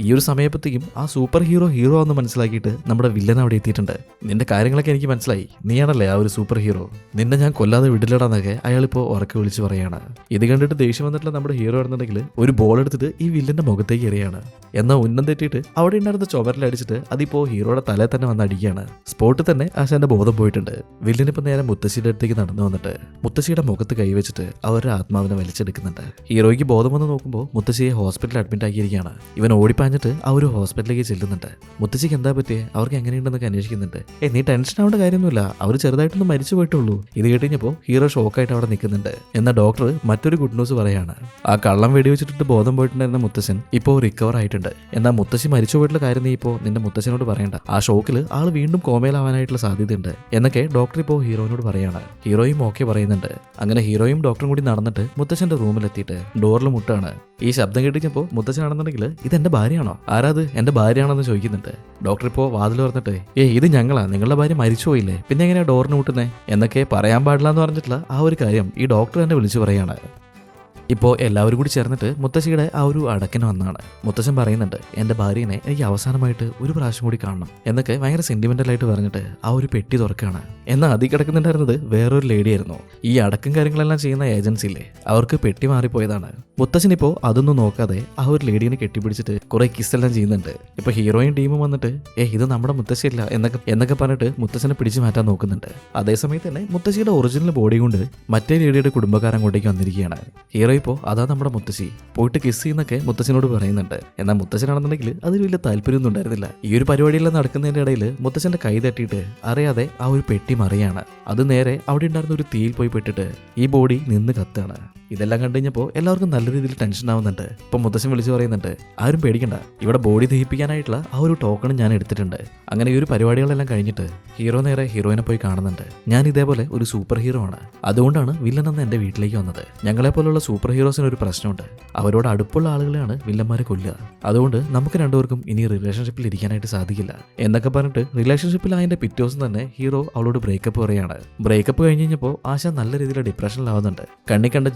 ഈ ഒരു സമയപ്പത്തേക്കും ആ സൂപ്പർ ഹീറോ എന്ന് മനസ്സിലാക്കിയിട്ട് നമ്മുടെ വില്ലൻ അവിടെ എത്തിയിട്ടുണ്ട്. നിന്റെ കാര്യങ്ങളൊക്കെ എനിക്ക് മനസ്സിലായി, നീയാണല്ലേ ആ ഒരു സൂപ്പർ ഹീറോ, നിന്നെ ഞാൻ കൊല്ലാതെ വിടില്ലടാന്നൊക്കെ അയാളിപ്പോൾ ഉറക്കെ വിളിച്ച് പറയാണ്. ഇത് കണ്ടിട്ട് ദേഷ്യം വന്നിട്ടുള്ള നമ്മുടെ ഹീറോ ആണെന്നുണ്ടെങ്കിൽ ഒരു ബോൾ എടുത്തിട്ട് ഈ വില്ലന്റെ മുഖത്തേക്ക് എറിയാണ്. എന്നാൽ ഉന്നം തെറ്റിയിട്ട് അവിടെ ഉണ്ടായിരുന്ന ചുമരിലടിച്ചിട്ട് അതിപ്പോ ഹീറോയുടെ തലയിൽ തന്നെ വന്ന് അടിക്കുകയാണ്. സ്പോട്ടിൽ തന്നെ ആശാന്റെ ബോധം പോയിട്ടുണ്ട്. വില്ലനിപ്പോ നേരെ മുത്തശ്ശിയുടെ അടുത്തേക്ക് നടന്നു വന്നിട്ട് മുത്തശ്ശിയുടെ മുഖത്ത് കൈവച്ചിട്ട് അവരുടെ ആത്മാവിനെ വലിച്ചെടുക്കുന്നുണ്ട്. ഹീറോയ്ക്ക് ബോധം വന്ന് നോക്കുമ്പോൾ മുത്തശ്ശിയെ ഹോസ്പിറ്റലിൽ അഡ്മിറ്റ് ആക്കിയിരിക്കുകയാണ്. ഇവൻ ഓടിപ്പാഞ്ഞിട്ട് ആ ഒരു ഹോസ്പിറ്റലിലേക്ക് ചെല്ലുന്നുണ്ട്. മുത്തശ്ശിക്ക് എന്താ പറ്റിയേ, അവർക്ക് എങ്ങനെയുണ്ടെന്നൊക്കെ അന്വേഷിക്കുന്നുണ്ട്. നീ ടെൻഷൻ ആവേണ്ട കാര്യമൊന്നുമില്ല, അവർ ചെറുതായിട്ടൊന്നും മരിച്ചു പോയിട്ടുള്ളൂ. ഇത് കേട്ടുകഴിഞ്ഞപ്പോൾ ഹീറോ ഷോക്കായിട്ട് അവിടെ നിൽക്കുന്നുണ്ട്. എന്നാൽ ഡോക്ടർ മറ്റൊരു ഗുഡ് ന്യൂസ് പറയാണ്. ആ കള്ളം വെടിവെച്ചിട്ട് ബോധം പോയിട്ടുണ്ടായിരുന്ന മുത്തശ്ശൻ ഇപ്പോൾ റിക്കവർ ആയിട്ടുണ്ട്. എന്നാൽ മുത്തശ്ശി മരിച്ചു പോയിട്ടുള്ള കാര്യം നീ ഇപ്പോൾ നിന്റെ മുത്തശ്ശനോട് പറയണ്ട. ആ ഷോക്കിൽ ആൾ വീണ്ടും കോമയിലാവാനായിട്ടുള്ള സാധ്യതയുണ്ട് എന്നൊക്കെ ഡോക്ടർ ഇപ്പോൾ ഹീറോയിനോട് പറയാണ്. ഹീറോയും ഓക്കെ പറയുന്നുണ്ട്. അങ്ങനെ ഹീറോയും ഡോക്ടറും കൂടി നടന്നിട്ട് മുത്തശ്ശന്റെ റൂമിലെത്തിയിട്ട് ഡോറിൽ മുട്ടാണ്. ഈ ശബ്ദം കേട്ടിച്ചപ്പോൾ മുത്തശ്ശനാണെന്നുണ്ടെങ്കിൽ ഇതെന്റെ ഭാര്യയാണോ, ആരാത് എന്റെ ഭാര്യയാണെന്ന് ചോദിക്കുന്നുണ്ട്. ഡോക്ടർ ഇപ്പോൾ വാതിൽ പറഞ്ഞിട്ട് ഇത് ഞങ്ങളാ, നിങ്ങളുടെ ഭാര്യ മരിച്ചുപോയില്ലേ, പിന്നെ എങ്ങനെയാ ഡോറിന് മുട്ടുന്നേ എന്നൊക്കെ പറയാൻ പാടില്ല എന്ന് പറഞ്ഞിട്ടുള്ള ആ ഒരു കാര്യം ഈ ഡോക്ടർ തന്നെ വിളിച്ചു പറയാണ്. ഇപ്പോൾ എല്ലാവരും കൂടി ചേർന്നിട്ട് മുത്തശ്ശിയുടെ ആ ഒരു അടക്കിന് വന്നാണ്. മുത്തശ്ശൻ പറയുന്നുണ്ട്, എൻ്റെ ഭാര്യനെ എനിക്ക് അവസാനമായിട്ട് ഒരു പ്രാവശ്യം കൂടി കാണണം എന്നൊക്കെ ഭയങ്കര സെന്റിമെന്റലായിട്ട് പറഞ്ഞിട്ട് ആ ഒരു പെട്ടി തുറക്കുകയാണ്. എന്നാൽ അതിൽ കിടക്കുന്നുണ്ടായിരുന്നത് വേറൊരു ലേഡിയായിരുന്നു. ഈ അടക്കം കാര്യങ്ങളെല്ലാം ചെയ്യുന്ന ഏജൻസിയില്ലേ, അവർക്ക് പെട്ടി മാറിപ്പോയതാണ്. മുത്തശ്ശൻ ഇപ്പോൾ അതൊന്നും നോക്കാതെ ആ ഒരു ലേഡീനെ കെട്ടിപ്പിടിച്ചിട്ട് കുറെ കിസ്സെല്ലാം ചെയ്യുന്നുണ്ട്. ഇപ്പൊ ഹീറോയിൻ ടീമും വന്നിട്ട് ഇത് നമ്മുടെ മുത്തശ്ശിയല്ല എന്നൊക്കെ പറഞ്ഞിട്ട് മുത്തശ്ശനെ പിടിച്ചു മാറ്റാൻ നോക്കുന്നുണ്ട്. അതേസമയത്ത് തന്നെ മുത്തശ്ശിയുടെ ഒറിജിനൽ ബോഡി കൊണ്ട് മറ്റേ ലേഡിയുടെ കുടുംബക്കാരൻ കൊണ്ടേക്ക് വന്നിരിക്കുകയാണ്. ഹീറോ ഇപ്പോൾ അതാ നമ്മുടെ മുത്തശ്ശി, പോയിട്ട് കിസ് ചെയ്യുന്നൊക്കെ മുത്തശ്ശനോട് പറയുന്നുണ്ട്. എന്നാൽ മുത്തശ്ശനാണെന്നുണ്ടെങ്കിൽ അതിൽ വലിയ താല്പര്യമൊന്നും ഉണ്ടായിരുന്നില്ല. ഈ ഒരു പരിപാടിയെല്ലാം നടക്കുന്നതിന്റെ ഇടയിൽ മുത്തശ്ശന്റെ കൈ തട്ടിയിട്ട് അറിയാതെ ആ ഒരു പെട്ടി മറിയാണ്. അത് നേരെ അവിടെ ഉണ്ടായിരുന്ന ഒരു തീയിൽ പോയി പെട്ടിട്ട് ഈ ബോഡി നിന്ന് കത്താണ്. ഇതെല്ലാം കണ്ടു കഴിഞ്ഞപ്പോൾ എല്ലാവർക്കും നല്ല രീതിയിൽ ടെൻഷൻ ആവുന്നുണ്ട്. ഇപ്പം മുത്തശ്ശൻ വിളിച്ചു പറയുന്നുണ്ട്, ആരും പേടിക്കണ്ട, ഇവിടെ ബോഡി ദഹിപ്പിക്കാനായിട്ടുള്ള ആ ഒരു ടോക്കൺ ഞാൻ എടുത്തിട്ടുണ്ട്. അങ്ങനെ ഈ ഒരു പരിപാടികളെല്ലാം കഴിഞ്ഞിട്ട് ഹീറോ നേരെ ഹീറോയിനെ പോയി കാണുന്നുണ്ട്. ഞാൻ ഇതേപോലെ ഒരു സൂപ്പർ ഹീറോ ആണ്, അതുകൊണ്ടാണ് വില്ലൻ എന്ന് എൻ്റെ വീട്ടിലേക്ക് വന്നത്. ഞങ്ങളെ പോലുള്ള സൂപ്പർ ഹീറോസിന് ഒരു പ്രശ്നമുണ്ട്, അവരോട് അടുപ്പുള്ള ആളുകളെയാണ് വില്ലന്മാരെ കൊല്ലുക. അതുകൊണ്ട് നമുക്ക് രണ്ടുപേർക്കും ഇനി റിലേഷൻഷിപ്പിൽ ഇരിക്കാനായിട്ട് സാധിക്കില്ല എന്നൊക്കെ പറഞ്ഞിട്ട് റിലേഷൻഷിപ്പിൽ അതിന്റെ പിറ്റേ ദിവസം തന്നെ ഹീറോ അവളോട് ബ്രേക്കപ്പ് പറയാണ്. ബ്രേക്കപ്പ് കഴിഞ്ഞ് കഴിഞ്ഞപ്പോൾ ആശ നല്ല രീതിയിൽ ഡിപ്രഷനിലാവുന്നുണ്ട്. കണ്ണി കണ്ട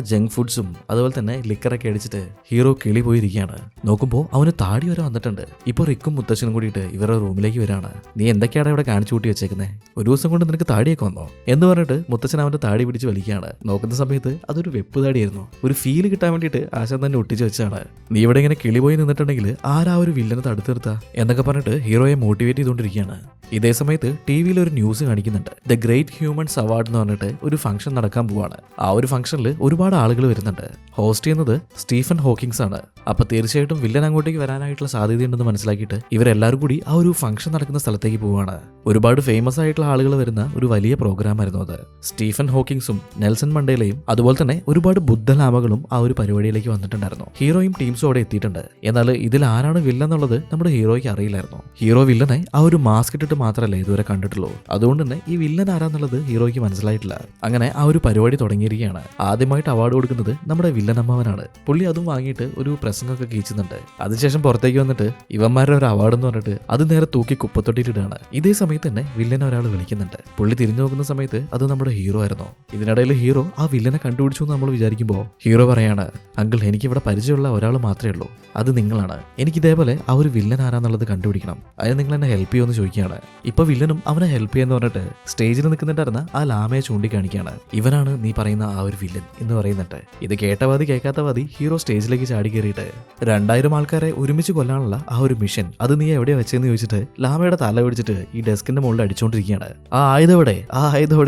ജങ്ക് ഫുഡ്സും അതുപോലെ തന്നെ ലിക്കറൊക്കെ അടിച്ചിട്ട് ഹീറോ കിളി പോയിരിക്കുകയാണ്. നോക്കുമ്പോൾ അവന് താടി വരെ വന്നിട്ടുണ്ട്. ഇപ്പോൾ റിക്കും മുത്തശ്ശനും കൂടിയിട്ട് ഇവരുടെ റൂമിലേക്ക് വരാണ്. നീ എന്തൊക്കെയാണ് ഇവിടെ കാണിച്ചു കൂട്ടി വെച്ചേക്കുന്നത്, ഒരു ദിവസം കൊണ്ട് നിനക്ക് താടിയൊക്കെ വന്നോ എന്ന് പറഞ്ഞിട്ട് മുത്തശ്ശൻ അവന്റെ താടി പിടിച്ച് വലിക്കുകയാണ്. നോക്കുന്ന സമയത്ത് അതൊരു വെപ്പ് താടിയായിരുന്നു. ഒരു ഫീല് കിട്ടാൻ വേണ്ടിയിട്ട് ആശാൻ തന്നെ ഒട്ടിച്ച് വെച്ചാണ്. നീ ഇവിടെ ഇങ്ങനെ കിളി പോയി നിന്നിട്ടുണ്ടെങ്കിൽ ആരാ ഒരു വില്ലനെ തടുത്തു നിർത്താ എന്നൊക്കെ പറഞ്ഞിട്ട് ഹീറോയെ മോട്ടിവേറ്റ് ചെയ്തുകൊണ്ടിരിക്കുകയാണ്. ഇതേ സമയത്ത് ടി വിയിൽ ഒരു ന്യൂസ് കാണിക്കുന്നുണ്ട്. ദ ഗ്രേറ്റ് ഹ്യൂമൻസ് അവാർഡ് എന്ന് പറഞ്ഞിട്ട് ഒരു ഫംഗ്ഷൻ നടക്കാൻ പോവാണ്. ആ ഒരു ഫംഗ്ഷനിൽ ഒരുപാട് ആളുകൾ വരുന്നുണ്ട്. ഹോസ്റ്റ് ചെയ്യുന്നത് സ്റ്റീഫൻ ഹോക്കിങ്സ് ആണ്. അപ്പൊ തീർച്ചയായിട്ടും വില്ലൻ അങ്ങോട്ടേക്ക് വരാനായിട്ടുള്ള സാധ്യതയുണ്ടെന്ന് മനസ്സിലാക്കിയിട്ട് ഇവരെല്ലാവരും കൂടി ആ ഒരു ഫംഗ്ഷൻ നടക്കുന്ന സ്ഥലത്തേക്ക് പോവാണ്. ഒരുപാട് ഫേമസ് ആയിട്ടുള്ള ആളുകൾ വരുന്ന ഒരു വലിയ പ്രോഗ്രാം ആയിരുന്നു അത്. സ്റ്റീഫൻ ഹോക്കിങ്സും നെൽസൺ മണ്ടേലയും അതുപോലെ തന്നെ ഒരുപാട് ബുദ്ധലാമകളും ആ ഒരു പരിപാടിയിലേക്ക് വന്നിട്ടുണ്ടായിരുന്നു. ഹീറോയും ടീംസും അവിടെ എത്തിയിട്ടുണ്ട്. എന്നാൽ ഇതിൽ ആരാണ് വില്ലൻ എന്നുള്ളത് നമ്മുടെ ഹീറോയ്ക്ക് അറിയില്ലായിരുന്നു. ഹീറോ വില്ലനെ ആ ഒരു മാസ്ക് ഇട്ടിട്ട് മാത്രമല്ല ഇതുവരെ കണ്ടിട്ടുള്ളൂ. അതുകൊണ്ട് തന്നെ ഈ വില്ലൻ ആരാന്നുള്ളത് ഹീറോയ്ക്ക് മനസ്സിലായിട്ടില്ല. അങ്ങനെ ആ ഒരു പരിപാടി തുടങ്ങിയിരിക്കുകയാണ്. ആദ്യമായിട്ട് അവാർഡ് കൊടുക്കുന്നത് നമ്മുടെ വില്ലൻ അമ്മാവനാണ്. പുള്ളി അതും വാങ്ങിയിട്ട് ഒരു പ്രസംഗമൊക്കെ കീച്ചുന്നുണ്ട്. അതിനുശേഷം പുറത്തേക്ക് വന്നിട്ട് ഇവന്മാരുടെ ഒരു അവാർഡ് എന്ന് പറഞ്ഞിട്ട് അത് നേരെ തൂക്കി കുപ്പത്തൊട്ടിയിട്ടാണ്. ഇതേ സമയത്ത് തന്നെ വില്ലനെ ഒരാൾ വിളിക്കുന്നുണ്ട്. പുള്ളി തിരിഞ്ഞു നോക്കുന്ന സമയത്ത് അത് നമ്മുടെ ഹീറോ ആയിരുന്നു. ഇതിനിടയിൽ ഹീറോ ആ വില്ലനെ കണ്ടുപിടിച്ചു എന്ന് നമ്മൾ വിചാരിക്കുമ്പോൾ ഹീറോ പറയാണ്, അങ്കിൾ എനിക്ക് ഇവിടെ പരിചയമുള്ള ഒരാൾ മാത്രമേ ഉള്ളൂ, അത് നിങ്ങളാണ്. എനിക്ക് ഇതേപോലെ ആ ഒരു വില്ലൻ ആരാന്നുള്ളത് കണ്ടുപിടിക്കണം, അതിന് നിങ്ങൾ എന്നെ ഹെൽപ്പ് ചെയ്യുമെന്ന് ചോദിക്കുകയാണ്. ഇപ്പൊ വില്ലനും അവനെ ഹെൽപ്പ് ചെയ്യാന്ന് പറഞ്ഞിട്ട് സ്റ്റേജിൽ നിൽക്കുന്നുണ്ടായിരുന്ന ആ ലാമയെ ചൂണ്ടിക്കാണിക്കുകയാണ്. ഇവനാണ് നീ പറയുന്ന ആ ഒരു വില്ലൻ എന്ന് പറയുന്നുണ്ട്. ഇത് കേട്ടവാതി കേൾക്കാത്തവാതി ഹീറോ സ്റ്റേജിലേക്ക് ചാടി കയറിയിട്ട് 2000 ആൾക്കാരെ ഒരുമിച്ച് കൊല്ലാനുള്ള ആ ഒരു മിഷൻ അത് നീ എവിടെയാ വെച്ചെന്ന് ചോദിച്ചിട്ട് ലാമയുടെ തല പിടിച്ചിട്ട് ഈ ഡെസ്കിന്റെ മുകളിൽ അടിച്ചുകൊണ്ടിരിക്കുകയാണ്. ആ ആയുധം എവിടെ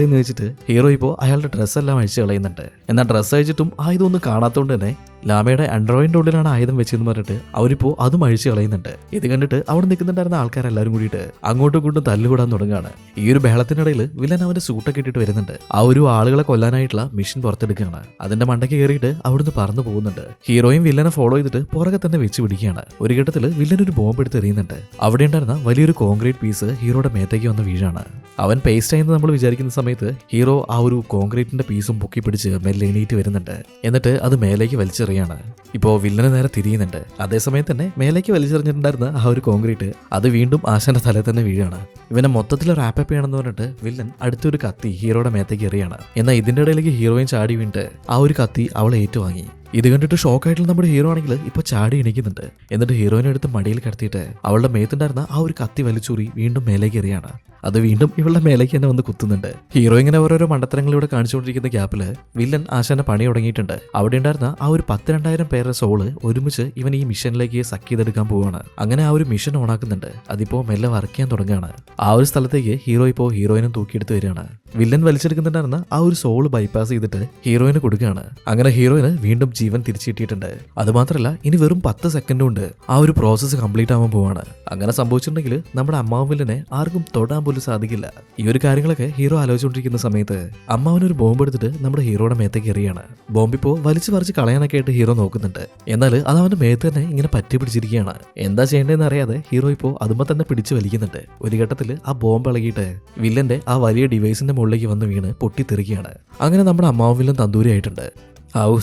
എന്ന് ചോദിച്ചിട്ട് ഹീറോ ഇപ്പോൾ അയാളുടെ ഡ്രസ്സെല്ലാം അഴിച്ചു കളയുന്നുണ്ട്. എന്നാൽ ഡ്രസ്സ് അഴിച്ചിട്ടും ആയുധം ഒന്നും കാണാത്തതുകൊണ്ട് തന്നെ ലാമയുടെ അണ്ടർവെയറിന്റെ ഉള്ളിലാണ് ആയുധം വെച്ചെന്ന് പറഞ്ഞിട്ട് അവരിപ്പോ അതും അഴിച്ചു കളയുന്നുണ്ട്. ഇത് കണ്ടിട്ട് അവിടെ നിൽക്കുന്നുണ്ടായിരുന്ന ആൾക്കാരെല്ലാരും കൂടിയിട്ട് അങ്ങോട്ടും ഇങ്ങോട്ടും തല്ലുകൂടാൻ തുടങ്ങുകയാണ്. ഈ ഒരു ബഹളത്തിനിടയിൽ വില്ലൻ അവന്റെ സൂട്ടൊക്കെ ഇട്ടിട്ട് വരുന്നുണ്ട്. ആ ഒരു ആളുകളെ കൊല്ലാനായിട്ടുള്ള മിഷൻ പുറത്തെടുക്കുകയാണ്. അതിന്റെ മണ്ടയ്ക്ക് കയറിയിട്ട് അവിടുന്ന് പറന്നു പോകുന്നുണ്ട്. ഹീറോയും വില്ലനെ ഫോളോ ചെയ്തിട്ട് പുറകെ തന്നെ വെച്ച് പിടിക്കുകയാണ്. ഒരു ഘട്ടത്തിൽ വില്ലൻ ഒരു ബോംബ് എടുത്ത് എറിയുന്നുണ്ട്. അവിടെ ഉണ്ടായിരുന്ന വലിയൊരു കോൺക്രീറ്റ് പീസ് ഹീറോയുടെ മേത്തേക്ക് വന്ന് വീഴാണ്. അവൻ പേസ്റ്റ് ആയെന്ന് നമ്മൾ വിചാരിക്കുന്ന സമയത്ത് ഹീറോ ആ ഒരു കോൺക്രീറ്റിന്റെ പീസും പൊക്കി പിടിച്ച് മെല്ലെ എണീറ്റ് വരുന്നുണ്ട്. എന്നിട്ട് അത് മേലേക്ക് വലിച്ചെറിയുന്നുണ്ട്. എറിയാണ്. ഇപ്പോൾ വില്ലന് നേരെ തിരിയുന്നുണ്ട്. അതേസമയം തന്നെ മേലേക്ക് വലിച്ചെറിഞ്ഞിട്ടുണ്ടായിരുന്ന ആ ഒരു കോൺക്രീറ്റ് അത് വീണ്ടും ആശാന്റെ തലയിൽ തന്നെ വീഴാണ്. ഇവനെ മൊത്തത്തിൽ ഒരു ആപ്പയാണെന്ന് പറഞ്ഞിട്ട് വില്ലൻ അടുത്തൊരു കത്തി ഹീറോയുടെ മേത്തേക്ക് എറിയാണ്. എന്നാൽ ഇതിന്റെ ഇടയിലേക്ക് ഹീറോയിൻ ചാടി വീണിട്ട് ആ ഒരു കത്തി അവളെ ഏറ്റുവാങ്ങി. ഇത് കണ്ടിട്ട് ഷോക്കായിട്ടുള്ള നമ്മുടെ ഹീറോ ആണെങ്കിൽ ഇപ്പൊ ചാടി എണീക്കുന്നുണ്ട്. എന്നിട്ട് ഹീറോയിനെ എടുത്ത് മടിയിൽ കിടത്തിയിട്ട് അവളുടെ മേത്തുണ്ടായിരുന്ന ആ ഒരു കത്തി വലിച്ചൂറി വീണ്ടും മേലേക്ക് എറിയാണ്. അത് വീണ്ടും ഇവളുടെ മേലേക്ക് തന്നെ വന്ന് കുത്തുന്നുണ്ട്. ഹീറോ ഇങ്ങനെ ഓരോരോ മണ്ടത്തരങ്ങളിലൂടെ കാണിച്ചുകൊണ്ടിരിക്കുന്ന ഗ്യാപ്പില് വില്ലൻ ആശാന്റെ പണി തുടങ്ങിയിട്ടുണ്ട്. അവിടെ ഉണ്ടായിരുന്ന ആ ഒരു 10,000 പേരുടെ സോള് ഒരുമിച്ച് ഇവൻ ഈ മിഷനിലേക്ക് സക്ക് ചെയ്തെടുക്കാൻ പോവാണ്. അങ്ങനെ ആ ഒരു മിഷൻ ഓണാക്കുന്നുണ്ട്. അതിപ്പോ മെല്ലെ വർക്ക് ചെയ്യാൻ തുടങ്ങുകയാണ്. ആ ഒരു സ്ഥലത്തേക്ക് ഹീറോ ഇപ്പോൾ ഹീറോയിനും തൂക്കിയെടുത്ത് വരികയാണ്. വില്ലൻ വലിച്ചെടുക്കുന്നുണ്ടായിരുന്ന ആ ഒരു സോള് ബൈപ്പാസ് ചെയ്തിട്ട് ഹീറോയിന് കൊടുക്കുകയാണ്. അങ്ങനെ ഹീറോയിന് വീണ്ടും ജീവൻ തിരിച്ചു കിട്ടിയിട്ടുണ്ട്. അതുമാത്രമല്ല ഇനി വെറും 10 സെക്കൻഡ് കൊണ്ട് ആ ഒരു പ്രോസസ്സ് കംപ്ലീറ്റ് ആവാൻ പോവാണ്. അങ്ങനെ സംഭവിച്ചിട്ടുണ്ടെങ്കിൽ നമ്മുടെ അമ്മാവൻ വില്ലനെ ആർക്കും തൊടാൻ പോലും സാധിക്കില്ല. ഈ ഒരു കാര്യങ്ങളൊക്കെ ഹീറോ ആലോചിച്ചുകൊണ്ടിരിക്കുന്ന സമയത്ത് അമ്മാവനൊരു ബോംബ് എടുത്തിട്ട് നമ്മുടെ ഹീറോയുടെ മേത്തേക്ക് എറിയാണ്. ബോംബിപ്പോ വലിച്ചു പറിച്ച് കളയാനൊക്കെ ആയിട്ട് ഹീറോ നോക്കുന്നുണ്ട്. എന്നാൽ അത് അവന്റെ മേത്ത് തന്നെ ഇങ്ങനെ പറ്റി പിടിച്ചിരിക്കുകയാണ്. എന്താ ചെയ്യേണ്ടതെന്ന് അറിയാതെ ഹീറോ ഇപ്പോൾ അതുമ്പോൾ തന്നെ പിടിച്ചു വലിക്കുന്നുണ്ട്. ഒരു ഘട്ടത്തിൽ ആ ബോംബ് ഇളകിയിട്ട് വില്ലന്റെ ആ വലിയ ഡിവൈസിന്റെ മുകളിലേക്ക് വന്ന് വീണ് പൊട്ടിത്തെറിക്കുകയാണ്. അങ്ങനെ നമ്മുടെ അമ്മാവൻ വില്ലൻ തന്തൂരി ആയിട്ടുണ്ട്.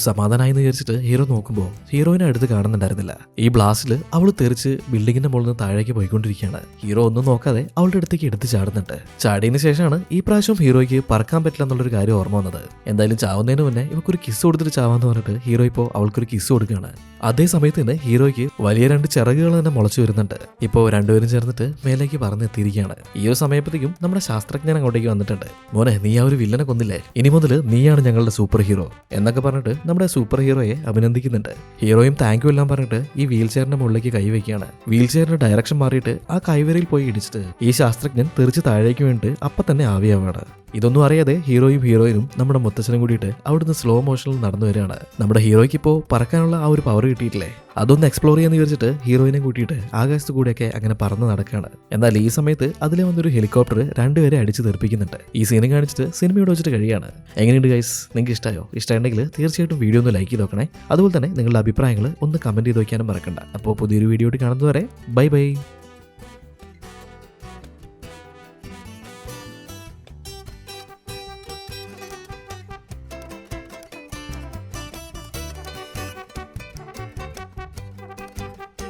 സമാധാനമായി എന്ന് വിചാരിച്ചിട്ട് ഹീറോ നോക്കുമ്പോൾ ഹീറോയിനെ അടുത്ത് കാണുന്നുണ്ടായിരുന്നില്ല. ഈ ബ്ലാസ്റ്റിൽ അവൾ തെറിച്ച് ബിൽഡിങ്ങിന്റെ മുകളിൽ നിന്ന് താഴേക്ക് പോയിക്കൊണ്ടിരിക്കുകയാണ്. ഹീറോ ഒന്നും നോക്കാതെ അവളുടെ അടുത്തേക്ക് എടുത്ത് ചാടുന്നുണ്ട്. ചാടിയതിനു ശേഷമാണ് ഈ പ്രാവശ്യം ഹീറോയ്ക്ക് പറക്കാൻ പറ്റില്ല എന്നുള്ളൊരു കാര്യം ഓർമ്മ വന്നത്. എന്തായാലും ചാവുന്നതിന് മുന്നേ ഇവക്കൊരു കിസ് കൊടുത്തിട്ട് ചാവാന്ന് പറഞ്ഞിട്ട് ഹീറോ ഇപ്പോൾ അവൾക്കൊരു കിസ് കൊടുക്കുകയാണ്. അതേ സമയത്ത് തന്നെ ഹീറോയ്ക്ക് വലിയ 2 ചിറകുകൾ തന്നെ മുളച്ചു വരുന്നുണ്ട്. ഇപ്പോൾ രണ്ടുപേരും ചേർന്നിട്ട് മേലേക്ക് പറന്നെത്തിയിരിക്കുകയാണ്. ഈ ഒരു സമയത്തേക്കും നമ്മുടെ ശാസ്ത്രജ്ഞൻ അങ്ങോട്ടേക്ക് വന്നിട്ടുണ്ട്. മോനെ, നീ ആ ഒരു വില്ലനെ കൊന്നില്ലേ, ഇനി മുതൽ നീയാണ് ഞങ്ങളുടെ സൂപ്പർ ഹീറോ എന്നൊക്കെ പറഞ്ഞിട്ട് നമ്മുടെ സൂപ്പർ ഹീറോയെ അഭിനന്ദിക്കുന്നുണ്ട്. ഹീറോയും താങ്ക് യു എല്ലാം പറഞ്ഞിട്ട് ഈ വീൽ ചെയറിന്റെ മുകളിലേക്ക് കൈവയ്ക്കുകയാണ്. വീൽ ചെയറിന്റെ ഡയറക്ഷൻ മാറിയിട്ട് ആ കൈവരയിൽ പോയി ഇടിച്ചിട്ട് ഈ ശാസ്ത്രജ്ഞൻ തെറിച്ച് താഴേക്ക് വേണ്ടിട്ട് അപ്പം തന്നെ ആവിയാവാണ്. ഇതൊന്നും അറിയാതെ ഹീറോയും ഹീറോയിനും നമ്മുടെ മുത്തച്ഛനും കൂടിയിട്ട് അവിടുന്ന് സ്ലോ മോഷനിൽ നടന്നു വരികയാണ്. നമ്മുടെ ഹീറോയ്ക്ക് ഇപ്പോൾ പറക്കാനുള്ള ആ ഒരു പവർ കിട്ടിയിട്ടില്ലേ, അതൊന്ന് എക്സ്പ്ലോർ ചെയ്യാന്ന് വിചാരിച്ചിട്ട് ഹീറോയിനെ കൂട്ടിയിട്ട് ആകാശത്ത് കൂടെയൊക്കെ അങ്ങനെ പറന്ന് നടക്കുകയാണ്. എന്നാൽ ഈ സമയത്ത് അതിലെ വന്നൊരു ഹെലികോപ്റ്റർ 2 പേരെ അടിച്ച് തെറിപ്പിക്കുന്നുണ്ട്. ഈ സീനും കാണിച്ചിട്ട് സിനിമയോട് വെച്ചിട്ട് കഴിയാണ്. എങ്ങനെയുണ്ട് ഗൈസ്? നിങ്ങൾക്ക് ഇഷ്ടമായോ? ഇഷ്ടമുണ്ടെങ്കിൽ തീർച്ചയായിട്ടും വീഡിയോ ഒന്ന് ലൈക്ക് ചെയ്ത് നോക്കണേ. അതുപോലെ തന്നെ നിങ്ങളുടെ അഭിപ്രായങ്ങൾ ഒന്ന് കമന്റ് ചെയ്ത് വയ്ക്കാനും മറക്കണ്ട. അപ്പോൾ പുതിയൊരു വീഡിയോ കാണുന്നതുവരെ ബൈ ബൈ.